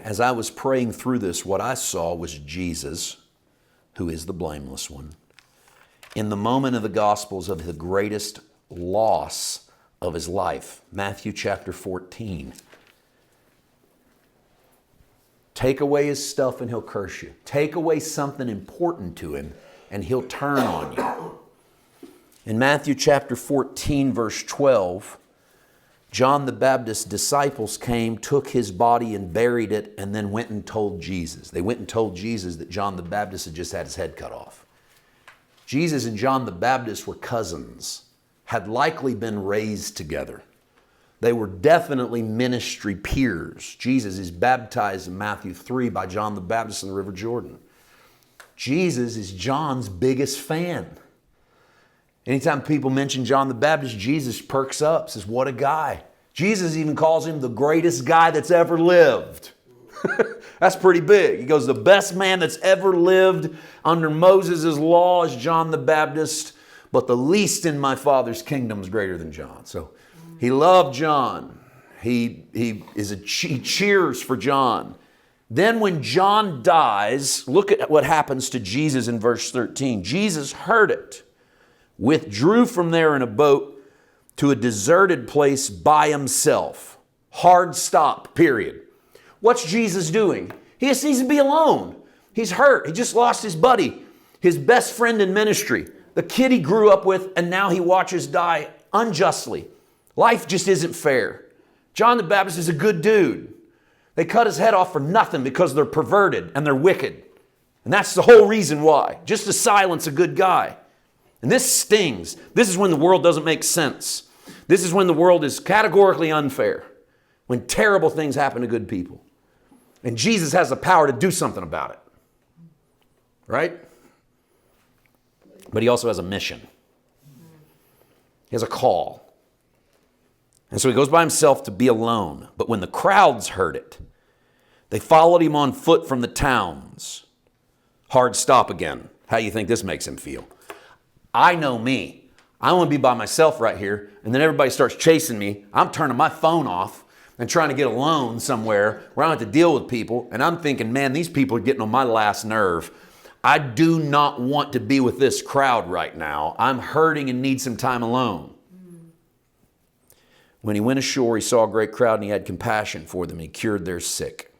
As I was praying through this, what I saw was Jesus, who is the blameless one, in the moment of the Gospels of the greatest loss of his life. Matthew chapter 14. Take away his stuff and he'll curse you. Take away something important to him and he'll turn on you. In Matthew chapter 14, verse 12, John the Baptist's disciples came, took his body and buried it, and then went and told Jesus. They went and told Jesus that John the Baptist had just had his head cut off. Jesus and John the Baptist were cousins, had likely been raised together. They were definitely ministry peers. Jesus is baptized in Matthew 3 by John the Baptist in the River Jordan. Jesus is John's biggest fan. Anytime people mention John the Baptist, Jesus perks up, says, what a guy. Jesus even calls him the greatest guy that's ever lived. That's pretty big. He goes, the best man that's ever lived under Moses' law is John the Baptist, but the least in my Father's kingdom is greater than John. So he loved John. He cheers for John. Then when John dies, look at what happens to Jesus in verse 13. Jesus heard it, withdrew from there in a boat to a deserted place by himself. Hard stop, period. What's Jesus doing? He just needs to be alone. He's hurt. He just lost his buddy, his best friend in ministry, the kid he grew up with, and now he watches die unjustly. Life just isn't fair. John the Baptist is a good dude. They cut his head off for nothing because they're perverted and they're wicked. And that's the whole reason why. Just to silence a good guy. And this stings. This is when the world doesn't make sense. This is when the world is categorically unfair. When terrible things happen to good people. And Jesus has the power to do something about it. Right? But he also has a mission. He has a call. And so he goes by himself to be alone. But when the crowds heard it, they followed him on foot from the towns. Hard stop again. How do you think this makes him feel? I know me. I want to be by myself right here. And then everybody starts chasing me. I'm turning my phone off and trying to get alone somewhere where I don't have to deal with people. And I'm thinking, man, these people are getting on my last nerve. I do not want to be with this crowd right now. I'm hurting and need some time alone. When he went ashore, he saw a great crowd and he had compassion for them. He cured their sick.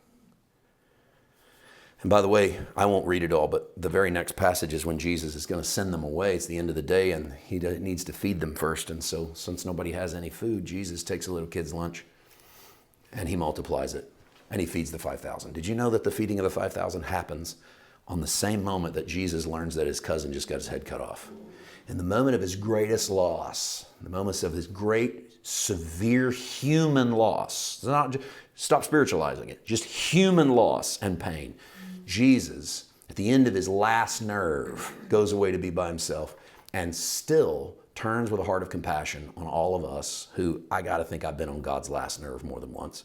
And by the way, I won't read it all, but the very next passage is when Jesus is going to send them away. It's the end of the day, and he needs to feed them first. And so since nobody has any food, Jesus takes a little kid's lunch, and he multiplies it, and he feeds the 5,000. Did you know that the feeding of the 5,000 happens on the same moment that Jesus learns that his cousin just got his head cut off? In the moment of his greatest loss, the moments of his great, severe human loss, it's not, stop spiritualizing it, just human loss and pain. Jesus, at the end of his last nerve, goes away to be by himself and still turns with a heart of compassion on all of us who, I got to think I've been on God's last nerve more than once.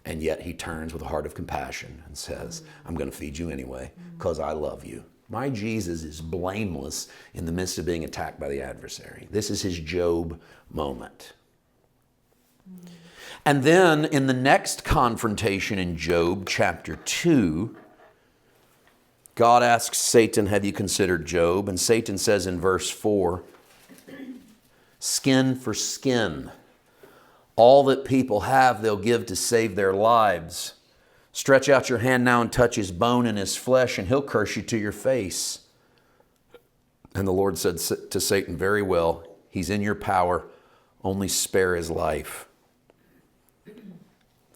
And yet he turns with a heart of compassion and says, I'm going to feed you anyway because I love you. My Jesus is blameless in the midst of being attacked by the adversary. This is his Job moment. And then in the next confrontation in Job chapter 2, God asks Satan, have you considered Job? And Satan says in verse 4, skin for skin. All that people have, they'll give to save their lives. Stretch out your hand now and touch his bone and his flesh, and he'll curse you to your face. And the Lord said to Satan, very well, he's in your power, only spare his life.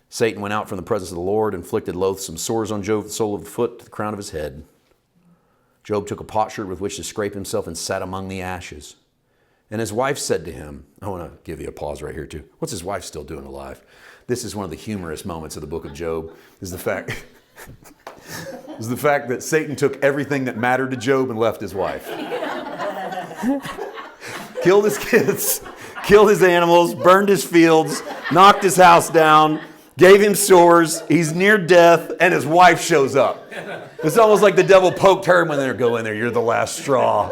Satan went out from the presence of the Lord, inflicted loathsome sores on Job, the sole of the foot to the crown of his head. Job took a potsherd with which to scrape himself and sat among the ashes. And his wife said to him, I want to give you a pause right here too. What's his wife still doing alive? This is one of the humorous moments of the book of Job, is the fact that Satan took everything that mattered to Job and left his wife. Killed his kids, killed his animals, burned his fields, knocked his house down, gave him sores, he's near death, and his wife shows up. It's almost like the devil poked her when they go in there, you're the last straw.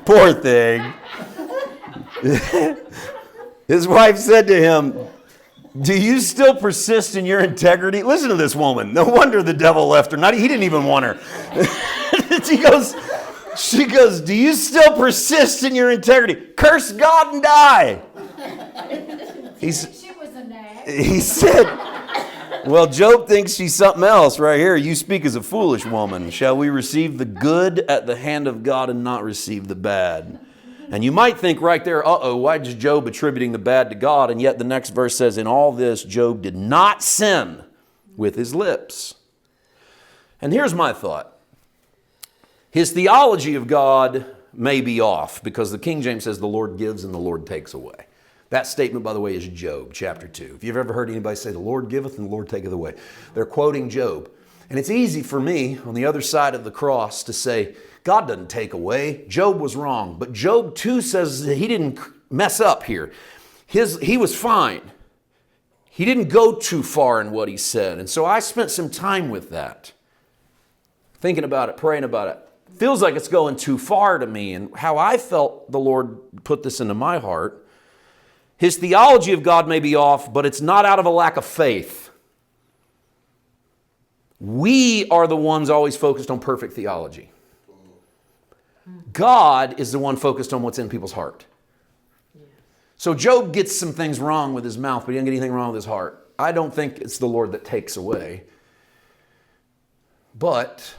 Poor thing. His wife said to him, do you still persist in your integrity? Listen to this woman. No wonder the devil left her. He didn't even want her. She goes, do you still persist in your integrity? Curse God and die. She was a nag. He said, well, Job thinks she's something else right here. You speak as a foolish woman. Shall we receive the good at the hand of God and not receive the bad? And you might think right there, why is Job attributing the bad to God? And yet the next verse says, in all this, Job did not sin with his lips. And here's my thought. His theology of God may be off because the King James says the Lord gives and the Lord takes away. That statement, by the way, is Job chapter 2. If you've ever heard anybody say the Lord giveth and the Lord taketh away, they're quoting Job. And it's easy for me on the other side of the cross to say, God doesn't take away. Job was wrong. But Job 2 says that he didn't mess up here. He was fine. He didn't go too far in what he said. And so I spent some time with that, thinking about it, praying about it. Feels like it's going too far to me. And how I felt the Lord put this into my heart. His theology of God may be off, but it's not out of a lack of faith. We are the ones always focused on perfect theology. God is the one focused on what's in people's heart. So Job gets some things wrong with his mouth, but he didn't get anything wrong with his heart. I don't think it's the Lord that takes away. But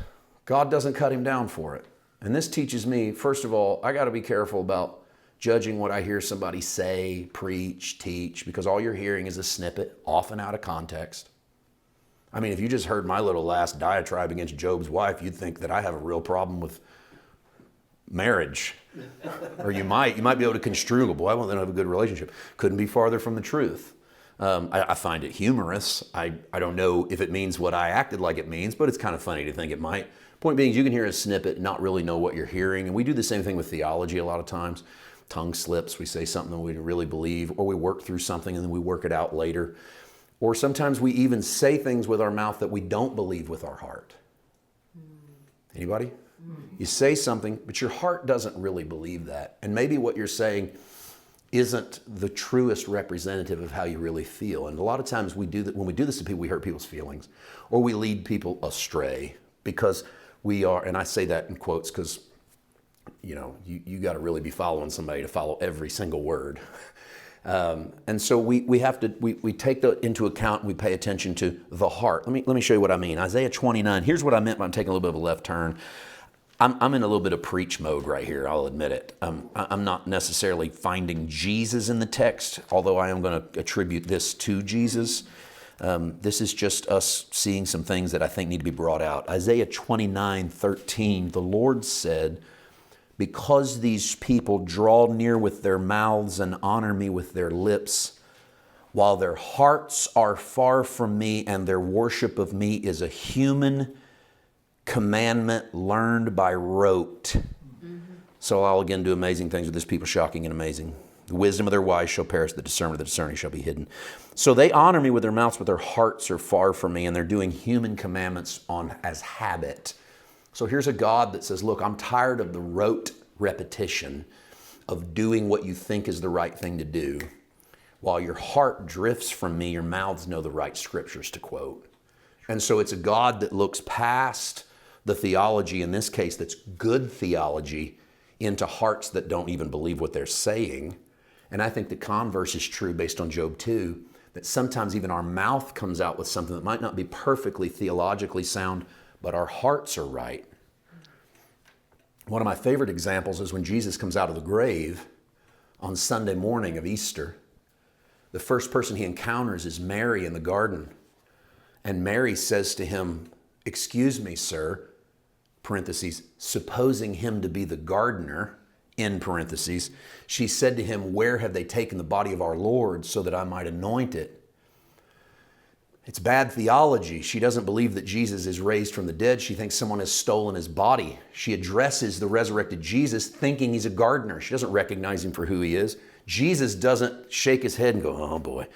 God doesn't cut him down for it. And this teaches me, first of all, I got to be careful about judging what I hear somebody say, preach, teach, because all you're hearing is a snippet, often out of context. I mean, if you just heard my little last diatribe against Job's wife, you'd think that I have a real problem with marriage. Or you might be able to construe, boy, I want them to have a good relationship. Couldn't be farther from the truth. I find it humorous. I don't know if it means what I acted like it means, but it's kind of funny to think it might. Point being, you can hear a snippet and not really know what you're hearing. And we do the same thing with theology a lot of times. Tongue slips, we say something that we really believe, or we work through something and then we work it out later. Or sometimes we even say things with our mouth that we don't believe with our heart. Anybody? You say something, but your heart doesn't really believe that. And maybe what you're saying isn't the truest representative of how you really feel. And a lot of times when we do this to people, we hurt people's feelings, or we lead people astray because we are, and I say that in quotes because you got to really be following somebody to follow every single word. And so we have to, we take that into account and we pay attention to the heart. Let me show you what I mean. Isaiah 29, here's what I meant by I'm taking a little bit of a left turn. I'm in a little bit of preach mode right here, I'll admit it. I'm not necessarily finding Jesus in the text, although I am going to attribute this to Jesus. This is just us seeing some things that I think need to be brought out. Isaiah 29:13, the Lord said, because these people draw near with their mouths and honor me with their lips, while their hearts are far from me and their worship of me is a human commandment learned by rote. So I'll again do amazing things with this people, shocking and amazing. The wisdom of their wise shall perish, the discernment of the discerning shall be hidden. So they honor me with their mouths, but their hearts are far from me, and they're doing human commandments as habit. So here's a God that says, look, I'm tired of the rote repetition of doing what you think is the right thing to do. While your heart drifts from me, your mouths know the right scriptures to quote. And so it's a God that looks past the theology, in this case, that's good theology, into hearts that don't even believe what they're saying. And I think the converse is true based on Job 2, that sometimes even our mouth comes out with something that might not be perfectly theologically sound, but our hearts are right. One of my favorite examples is when Jesus comes out of the grave on Sunday morning of Easter. The first person he encounters is Mary in the garden. And Mary says to him, excuse me, sir, parentheses, supposing him to be the gardener, in parentheses, she said to him, where have they taken the body of our Lord so that I might anoint it? It's bad theology. She doesn't believe that Jesus is raised from the dead. She thinks someone has stolen his body. She addresses the resurrected Jesus thinking he's a gardener. She doesn't recognize him for who he is. Jesus doesn't shake his head and go, oh boy,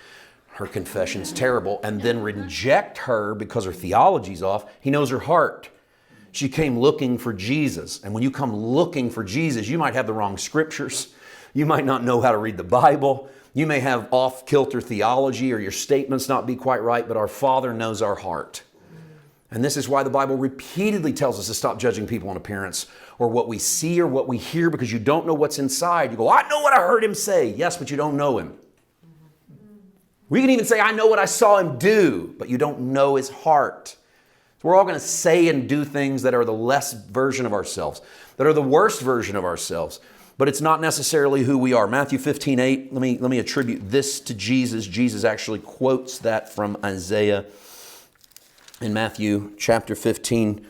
her confession's terrible, and then reject her because her theology's off. He knows her heart. She came looking for Jesus. And when you come looking for Jesus, you might have the wrong scriptures. You might not know how to read the Bible. You may have off-kilter theology or your statements not be quite right, but our Father knows our heart. And this is why the Bible repeatedly tells us to stop judging people on appearance or what we see or what we hear, because you don't know what's inside. You go, I know what I heard him say. Yes, but you don't know him. We can even say, I know what I saw him do, but you don't know his heart. So we're all going to say and do things that are the less version of ourselves, that are the worst version of ourselves, but it's not necessarily who we are. Matthew 15:8, let me attribute this to Jesus. Jesus actually quotes that from Isaiah. In Matthew chapter 15,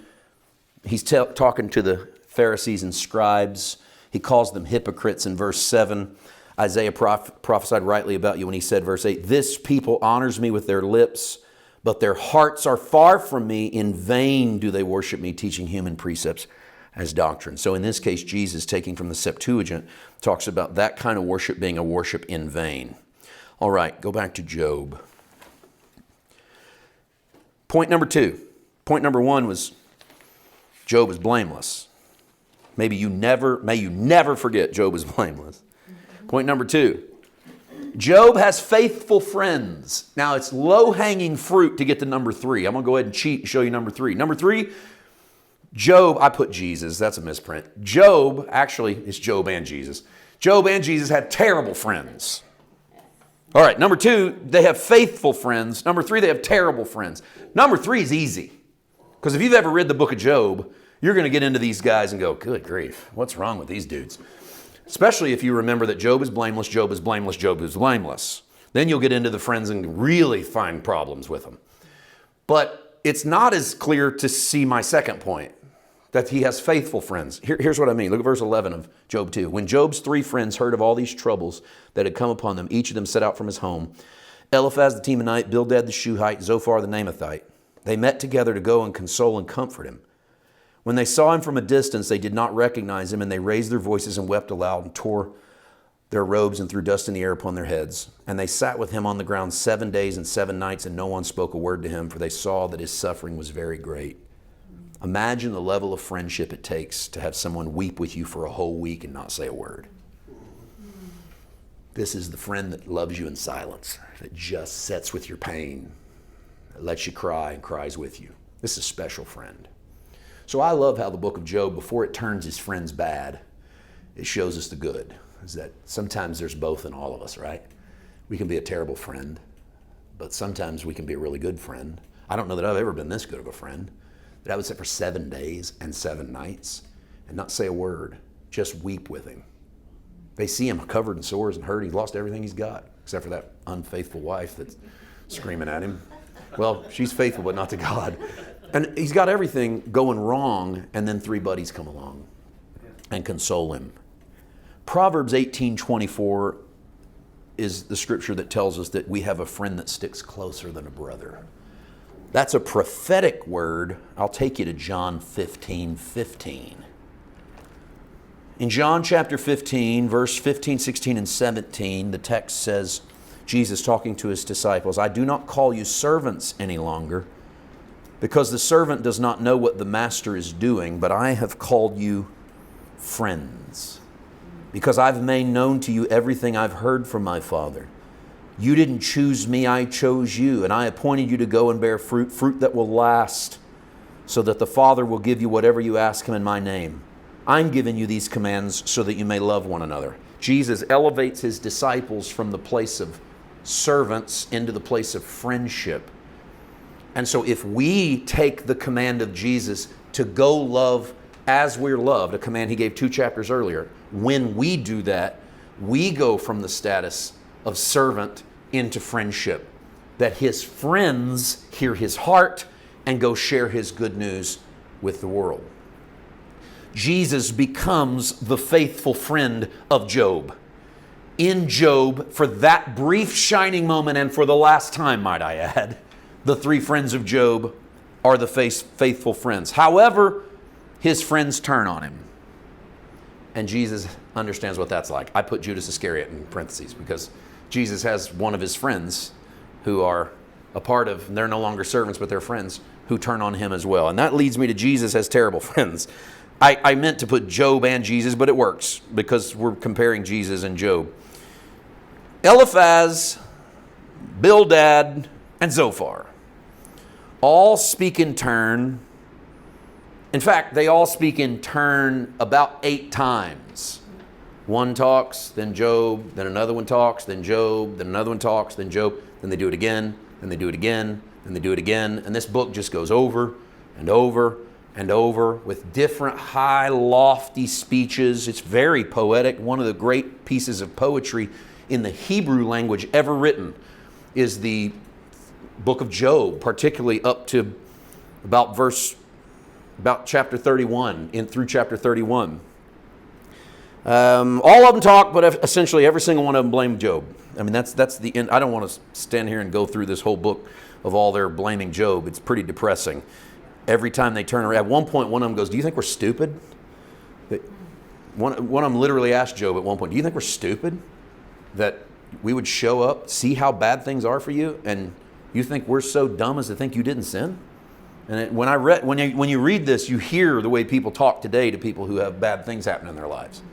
he's talking to the Pharisees and scribes. He calls them hypocrites in verse 7. Isaiah prophesied rightly about you when he said, verse 8, this people honors me with their lips, but their hearts are far from me. In vain do they worship me, teaching human precepts as doctrine. So in this case, Jesus, taking from the Septuagint, talks about that kind of worship being a worship in vain. All right, go back to Job. Point number 2. Point number 1 was Job is blameless. May you never forget Job is blameless. Point number 2. Job has faithful friends. Now, it's low-hanging fruit to get to number 3. I'm going to go ahead and cheat and show you number 3. Number 3, Job, I put Jesus. That's a misprint. Job, actually, it's Job and Jesus. Job and Jesus had terrible friends. All right, number 2, they have faithful friends. Number 3, they have terrible friends. Number 3 is easy. Because if you've ever read the book of Job, you're going to get into these guys and go, good grief, what's wrong with these dudes? Especially if you remember that Job is blameless, Job is blameless, Job is blameless. Then you'll get into the friends and really find problems with them. But it's not as clear to see my second point, that he has faithful friends. Here's what I mean. Look at verse 11 of Job 2. When Job's 3 friends heard of all these troubles that had come upon them, each of them set out from his home. Eliphaz the Temanite, Bildad the Shuhite, Zophar the Naamathite. They met together to go and console and comfort him. When they saw him from a distance, they did not recognize him, and they raised their voices and wept aloud and tore their robes and threw dust in the air upon their heads. And they sat with him on the ground 7 days and 7 nights, and no one spoke a word to him, for they saw that his suffering was very great. Imagine the level of friendship it takes to have someone weep with you for a whole week and not say a word. This is the friend that loves you in silence, that just sits with your pain, that lets you cry and cries with you. This is a special friend. So I love how the book of Job, before it turns his friends bad, it shows us the good. Is that sometimes there's both in all of us, right? We can be a terrible friend, but sometimes we can be a really good friend. I don't know that I've ever been this good of a friend, that I would sit for 7 days and 7 nights and not say a word, just weep with him. They see him covered in sores and hurt. He's lost everything he's got, except for that unfaithful wife that's screaming at him. Well, she's faithful, but not to God. And he's got everything going wrong, and then 3 buddies come along and console him. Proverbs 18:24 is the scripture that tells us that we have a friend that sticks closer than a brother. That's a prophetic word. I'll take you to John 15:15. In John chapter 15, verse 15, 16, and 17, the text says, Jesus talking to his disciples, I do not call you servants any longer, because the servant does not know what the master is doing, but I have called you friends, because I've made known to you everything I've heard from my Father. You didn't choose me, I chose you, and I appointed you to go and bear fruit, fruit that will last, so that the Father will give you whatever you ask him in my name. I'm giving you these commands so that you may love one another. Jesus elevates his disciples from the place of servants into the place of friendship. And so if we take the command of Jesus to go love as we're loved, a command he gave 2 chapters earlier, when we do that, we go from the status of servant into friendship, that his friends hear his heart and go share his good news with the world. Jesus becomes the faithful friend of Job. In Job, for that brief shining moment, and for the last time, might I add, the 3 friends of Job are the faithful friends. However, his friends turn on him. And Jesus understands what that's like. I put Judas Iscariot in parentheses because Jesus has one of his friends who are a part of, and they're no longer servants, but they're friends who turn on him as well. And that leads me to Jesus has terrible friends. I meant to put Job and Jesus, but it works because we're comparing Jesus and Job. Eliphaz, Bildad, and Zophar all speak in turn. In fact, they all speak in turn about 8 times. One talks, then Job, then another one talks, then Job, then another one talks, then Job, then they do it again, then they do it again, then they do it again. And this book just goes over and over and over with different high, lofty speeches. It's very poetic. One of the great pieces of poetry in the Hebrew language ever written is the book of Job, particularly up to about chapter 31, through chapter 31. All of them talk, but essentially every single one of them blame Job. I mean, that's the end. I don't want to stand here and go through this whole book of all their blaming Job. It's pretty depressing. Every time they turn around, at one point, one of them goes, do you think we're stupid? One of them literally asked Job at one point, do you think we're stupid that we would show up, see how bad things are for you, and you think we're so dumb as to think you didn't sin? And when you read this, you hear the way people talk today to people who have bad things happen in their lives.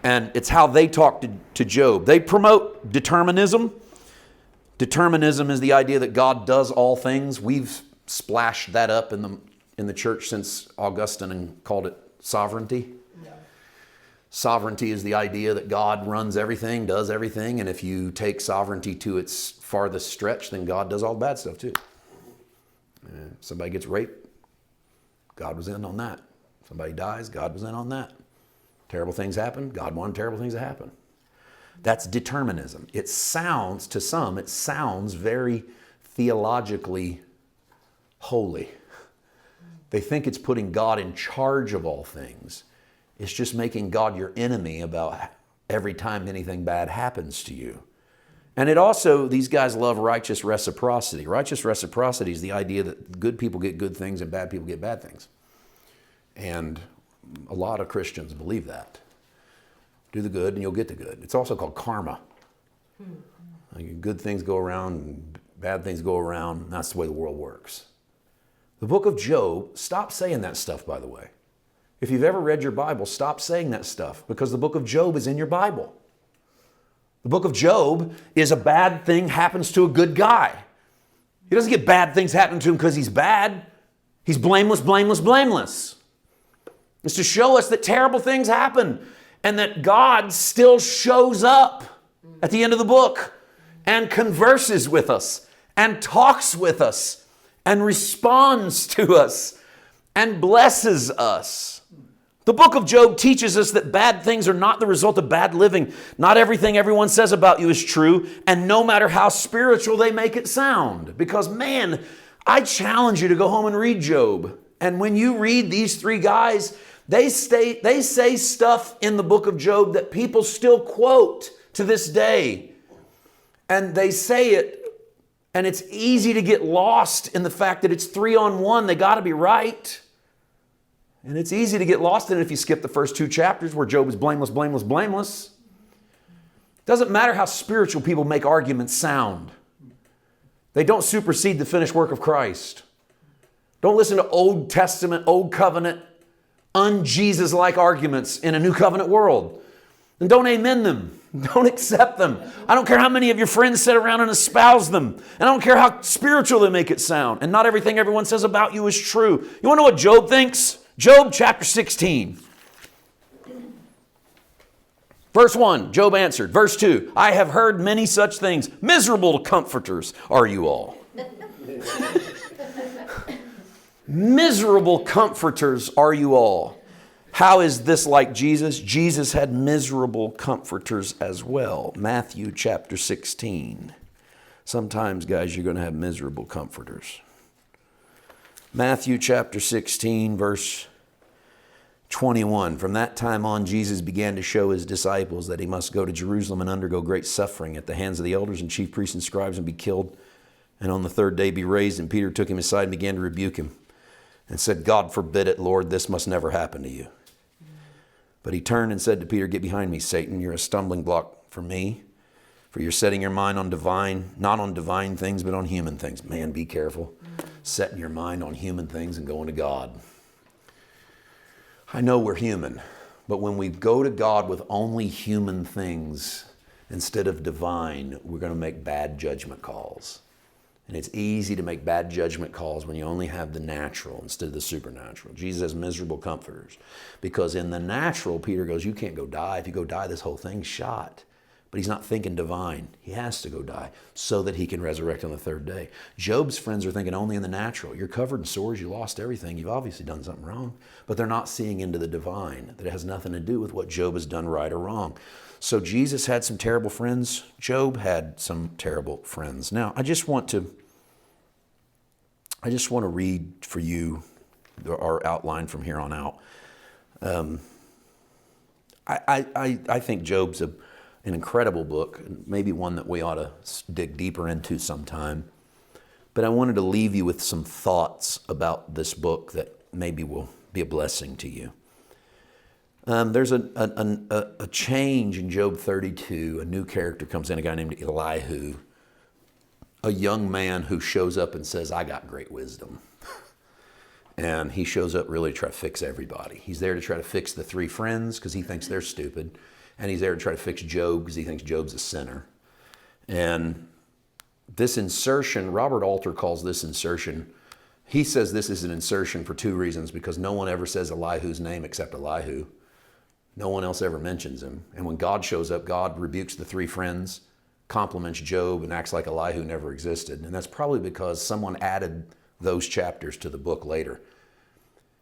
And it's how they talk to Job. They promote determinism. Determinism is the idea that God does all things. We've splashed that up in the church since Augustine and called it sovereignty. Yeah. Sovereignty is the idea that God runs everything, does everything, and if you take sovereignty to its farthest stretch, then God does all the bad stuff too. Somebody gets raped, God was in on that. Somebody dies, God was in on that. Terrible things happen, God wanted terrible things to happen. That's determinism. It sounds very theologically holy. They think it's putting God in charge of all things. It's just making God your enemy about every time anything bad happens to you. And it also, these guys love righteous reciprocity. Righteous reciprocity is the idea that good people get good things and bad people get bad things. And a lot of Christians believe that. Do the good and you'll get the good. It's also called karma. Like good things go around and bad things go around. And that's the way the world works. The book of Job, stop saying that stuff, by the way. If you've ever read your Bible, stop saying that stuff because the book of Job is in your Bible. The book of Job is a bad thing happens to a good guy. He doesn't get bad things happening to him because he's bad. He's blameless, blameless, blameless. It's to show us that terrible things happen and that God still shows up at the end of the book. and converses with us and talks with us and responds to us and blesses us. The book of Job teaches us that bad things are not the result of bad living. Not everything everyone says about you is true, and no matter how spiritual they make it sound. Because man, I challenge you to go home and read Job. And when you read these three guys, they say stuff in the book of Job that people still quote to this day. And they say it, and it's easy to get lost in the fact that it's 3-on-1. They got to be right. And it's easy to get lost in it if you skip the first 2 chapters where Job is blameless, blameless, blameless. It doesn't matter how spiritual people make arguments sound. They don't supersede the finished work of Christ. Don't listen to Old Testament, Old Covenant, un-Jesus-like arguments in a New Covenant world. And don't amen them. Don't accept them. I don't care how many of your friends sit around and espouse them. And I don't care how spiritual they make it sound. And not everything everyone says about you is true. You want to know what Job thinks? Job chapter 16. Verse 1, Job answered. Verse 2, I have heard many such things. Miserable comforters are you all. Miserable comforters are you all. How is this like Jesus? Jesus had miserable comforters as well. Matthew chapter 16. Sometimes, guys, you're going to have miserable comforters. Matthew chapter 16, verse 21. From that time on, Jesus began to show his disciples that he must go to Jerusalem and undergo great suffering at the hands of the elders and chief priests and scribes and be killed, and on the third day be raised. And Peter took him aside and began to rebuke him and said, God forbid it, Lord, this must never happen to you. But he turned and said to Peter, get behind me, Satan. You're a stumbling block for me, for you're setting your mind on divine, not on divine things, but on human things. Man, be careful. Setting your mind on human things and going to God. I know we're human, but when we go to God with only human things instead of divine, we're going to make bad judgment calls. And it's easy to make bad judgment calls when you only have the natural instead of the supernatural. Jesus has miserable comforters. Because in the natural, Peter goes, you can't go die. If you go die, this whole thing's shot. But he's not thinking divine. He has to go die so that he can resurrect on the third day. Job's friends are thinking only in the natural. You're covered in sores. You lost everything. You've obviously done something wrong. But they're not seeing into the divine. That it has nothing to do with what Job has done right or wrong. So Jesus had some terrible friends. Job had some terrible friends. Now, I just want to read for you our outline from here on out. I think Job's an incredible book, maybe one that we ought to dig deeper into sometime. But I wanted to leave you with some thoughts about this book that maybe will be a blessing to you. There's a change in Job 32. A new character comes in, a guy named Elihu, a young man who shows up and says, I got great wisdom. And he shows up really to try to fix everybody. He's there to try to fix the 3 friends because he thinks they're stupid. And he's there to try to fix Job because he thinks Job's a sinner. And this insertion, Robert Alter calls this insertion, he says this is an insertion for 2 reasons, because no one ever says Elihu's name except Elihu. No one else ever mentions him. And when God shows up, God rebukes the 3 friends, compliments Job, and acts like Elihu never existed. And that's probably because someone added those chapters to the book later,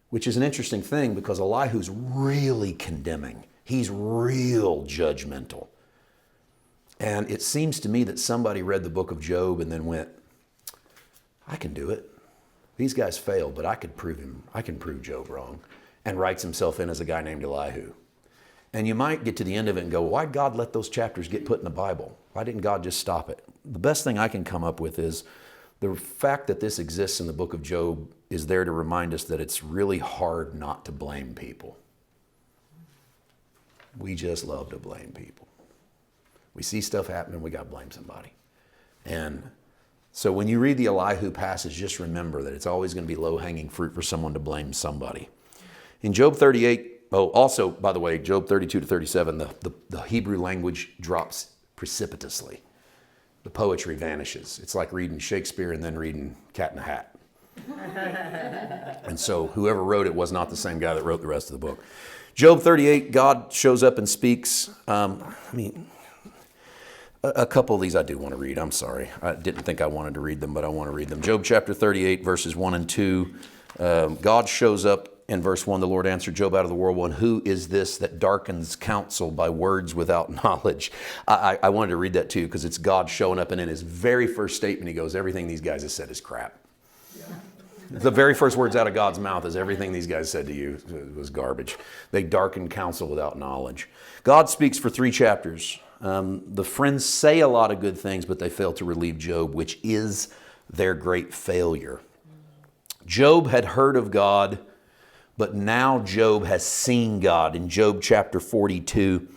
which is an interesting thing because Elihu's really condemning. He's real judgmental. And it seems to me that somebody read the book of Job and then went, I can do it. These guys failed, but I can prove Job wrong, and writes himself in as a guy named Elihu. And you might get to the end of it and go, why'd God let those chapters get put in the Bible? Why didn't God just stop it? The best thing I can come up with is the fact that this exists in the book of Job is there to remind us that it's really hard not to blame people. We just love to blame people. We see stuff happening, we got to blame somebody. And so when you read the Elihu passage, just remember that it's always going to be low-hanging fruit for someone to blame somebody. In Job 38, also, by the way, Job 32 to 37, the Hebrew language drops precipitously. The poetry vanishes. It's like reading Shakespeare and then reading Cat in the Hat. And so whoever wrote it was not the same guy that wrote the rest of the book. Job 38, God shows up and speaks. A couple of these I do want to read. I'm sorry. I didn't think I wanted to read them, but I want to read them. Job chapter 38, verses 1 and 2. God shows up in verse 1. The Lord answered Job out of the whirlwind, "Who is this that darkens counsel by words without knowledge?" I wanted to read that too because it's God showing up, and in his very first statement, he goes, "Everything these guys have said is crap." The very first words out of God's mouth is, "Everything these guys said to you was garbage." They darken counsel without knowledge. God speaks for 3 chapters. The friends say a lot of good things, but they fail to relieve Job, which is their great failure. Job had heard of God, but now Job has seen God. In Job chapter 42,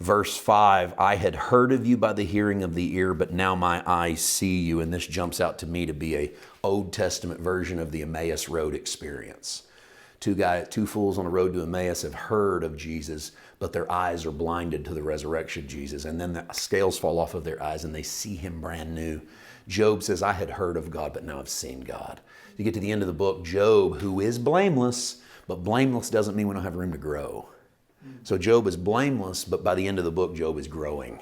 verse 5, "I had heard of you by the hearing of the ear, but now my eyes see you." And this jumps out to me to be a Old Testament version of the Emmaus Road experience. Two fools on the road to Emmaus have heard of Jesus, but their eyes are blinded to the resurrection of Jesus. And then the scales fall off of their eyes and they see him brand new. Job says, "I had heard of God, but now I've seen God." You get to the end of the book, Job, who is blameless, but blameless doesn't mean we don't have room to grow. So Job is blameless, but by the end of the book, Job is growing.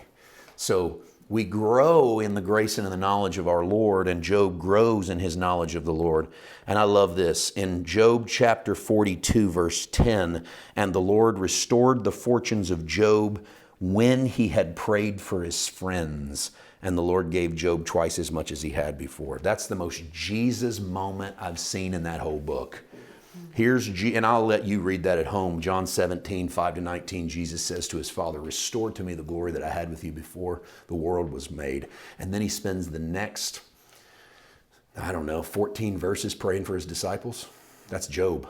So we grow in the grace and in the knowledge of our Lord, and Job grows in his knowledge of the Lord. And I love this. In Job chapter 42, verse 10, "And the Lord restored the fortunes of Job when he had prayed for his friends. And the Lord gave Job twice as much as he had before." That's the most Jesus moment I've seen in that whole book. And I'll let you read that at home. John 17, 5-19, Jesus says to his Father, "Restore to me the glory that I had with you before the world was made." And then he spends the next, 14 verses praying for his disciples. That's Job.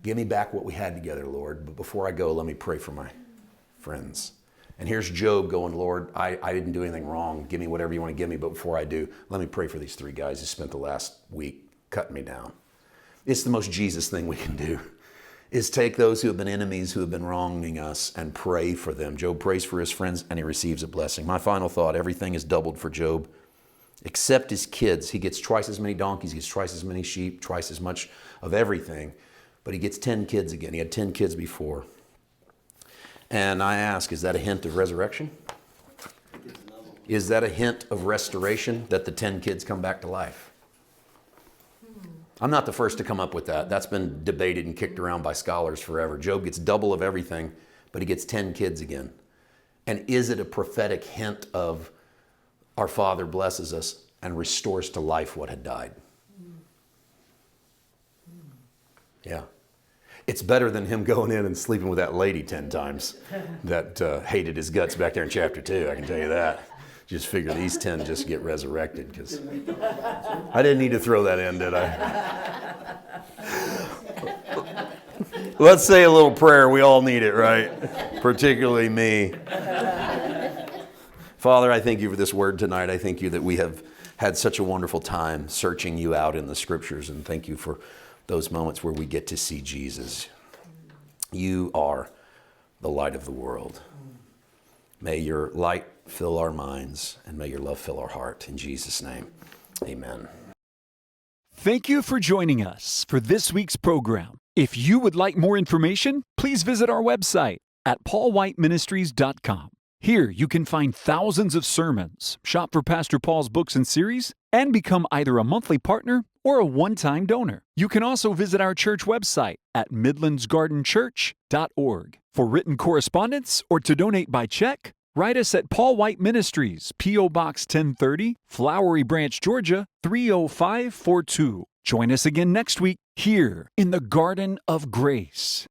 "Give me back what we had together, Lord. But before I go, let me pray for my friends." And here's Job going, "Lord, I didn't do anything wrong. Give me whatever you want to give me. But before I do, let me pray for these 3 guys who spent the last week cutting me down." It's the most Jesus thing we can do, is take those who have been enemies, who have been wronging us, and pray for them. Job prays for his friends and he receives a blessing. My final thought, everything is doubled for Job, except his kids. He gets twice as many donkeys, he gets twice as many sheep, twice as much of everything, but he gets 10 kids again. He had 10 kids before. And I ask, is that a hint of resurrection? Is that a hint of restoration, that the 10 kids come back to life? I'm not the first to come up with that. That's been debated and kicked around by scholars forever. Job gets double of everything, but he gets 10 kids again. And is it a prophetic hint of our Father blesses us and restores to life what had died? Yeah. It's better than him going in and sleeping with that lady 10 times that hated his guts back there in chapter 2, I can tell you that. Just figure these 10 just get resurrected, because I didn't need to throw that in, did I? Let's say a little prayer. We all need it, right? Particularly me. Father, I thank you for this word tonight. I thank you that we have had such a wonderful time searching you out in the scriptures, and thank you for those moments where we get to see Jesus. You are the light of the world. May your light fill our minds, and may your love fill our heart. In Jesus' name, amen. Thank you for joining us for this week's program. If you would like more information, please visit our website at paulwhiteministries.com. Here you can find thousands of sermons, shop for Pastor Paul's books and series, and become either a monthly partner or a one-time donor. You can also visit our church website at midlandsgardenchurch.org. For written correspondence or to donate by check, write us at Paul White Ministries, P.O. Box 1030, Flowery Branch, Georgia, 30542. Join us again next week here in the Garden of Grace.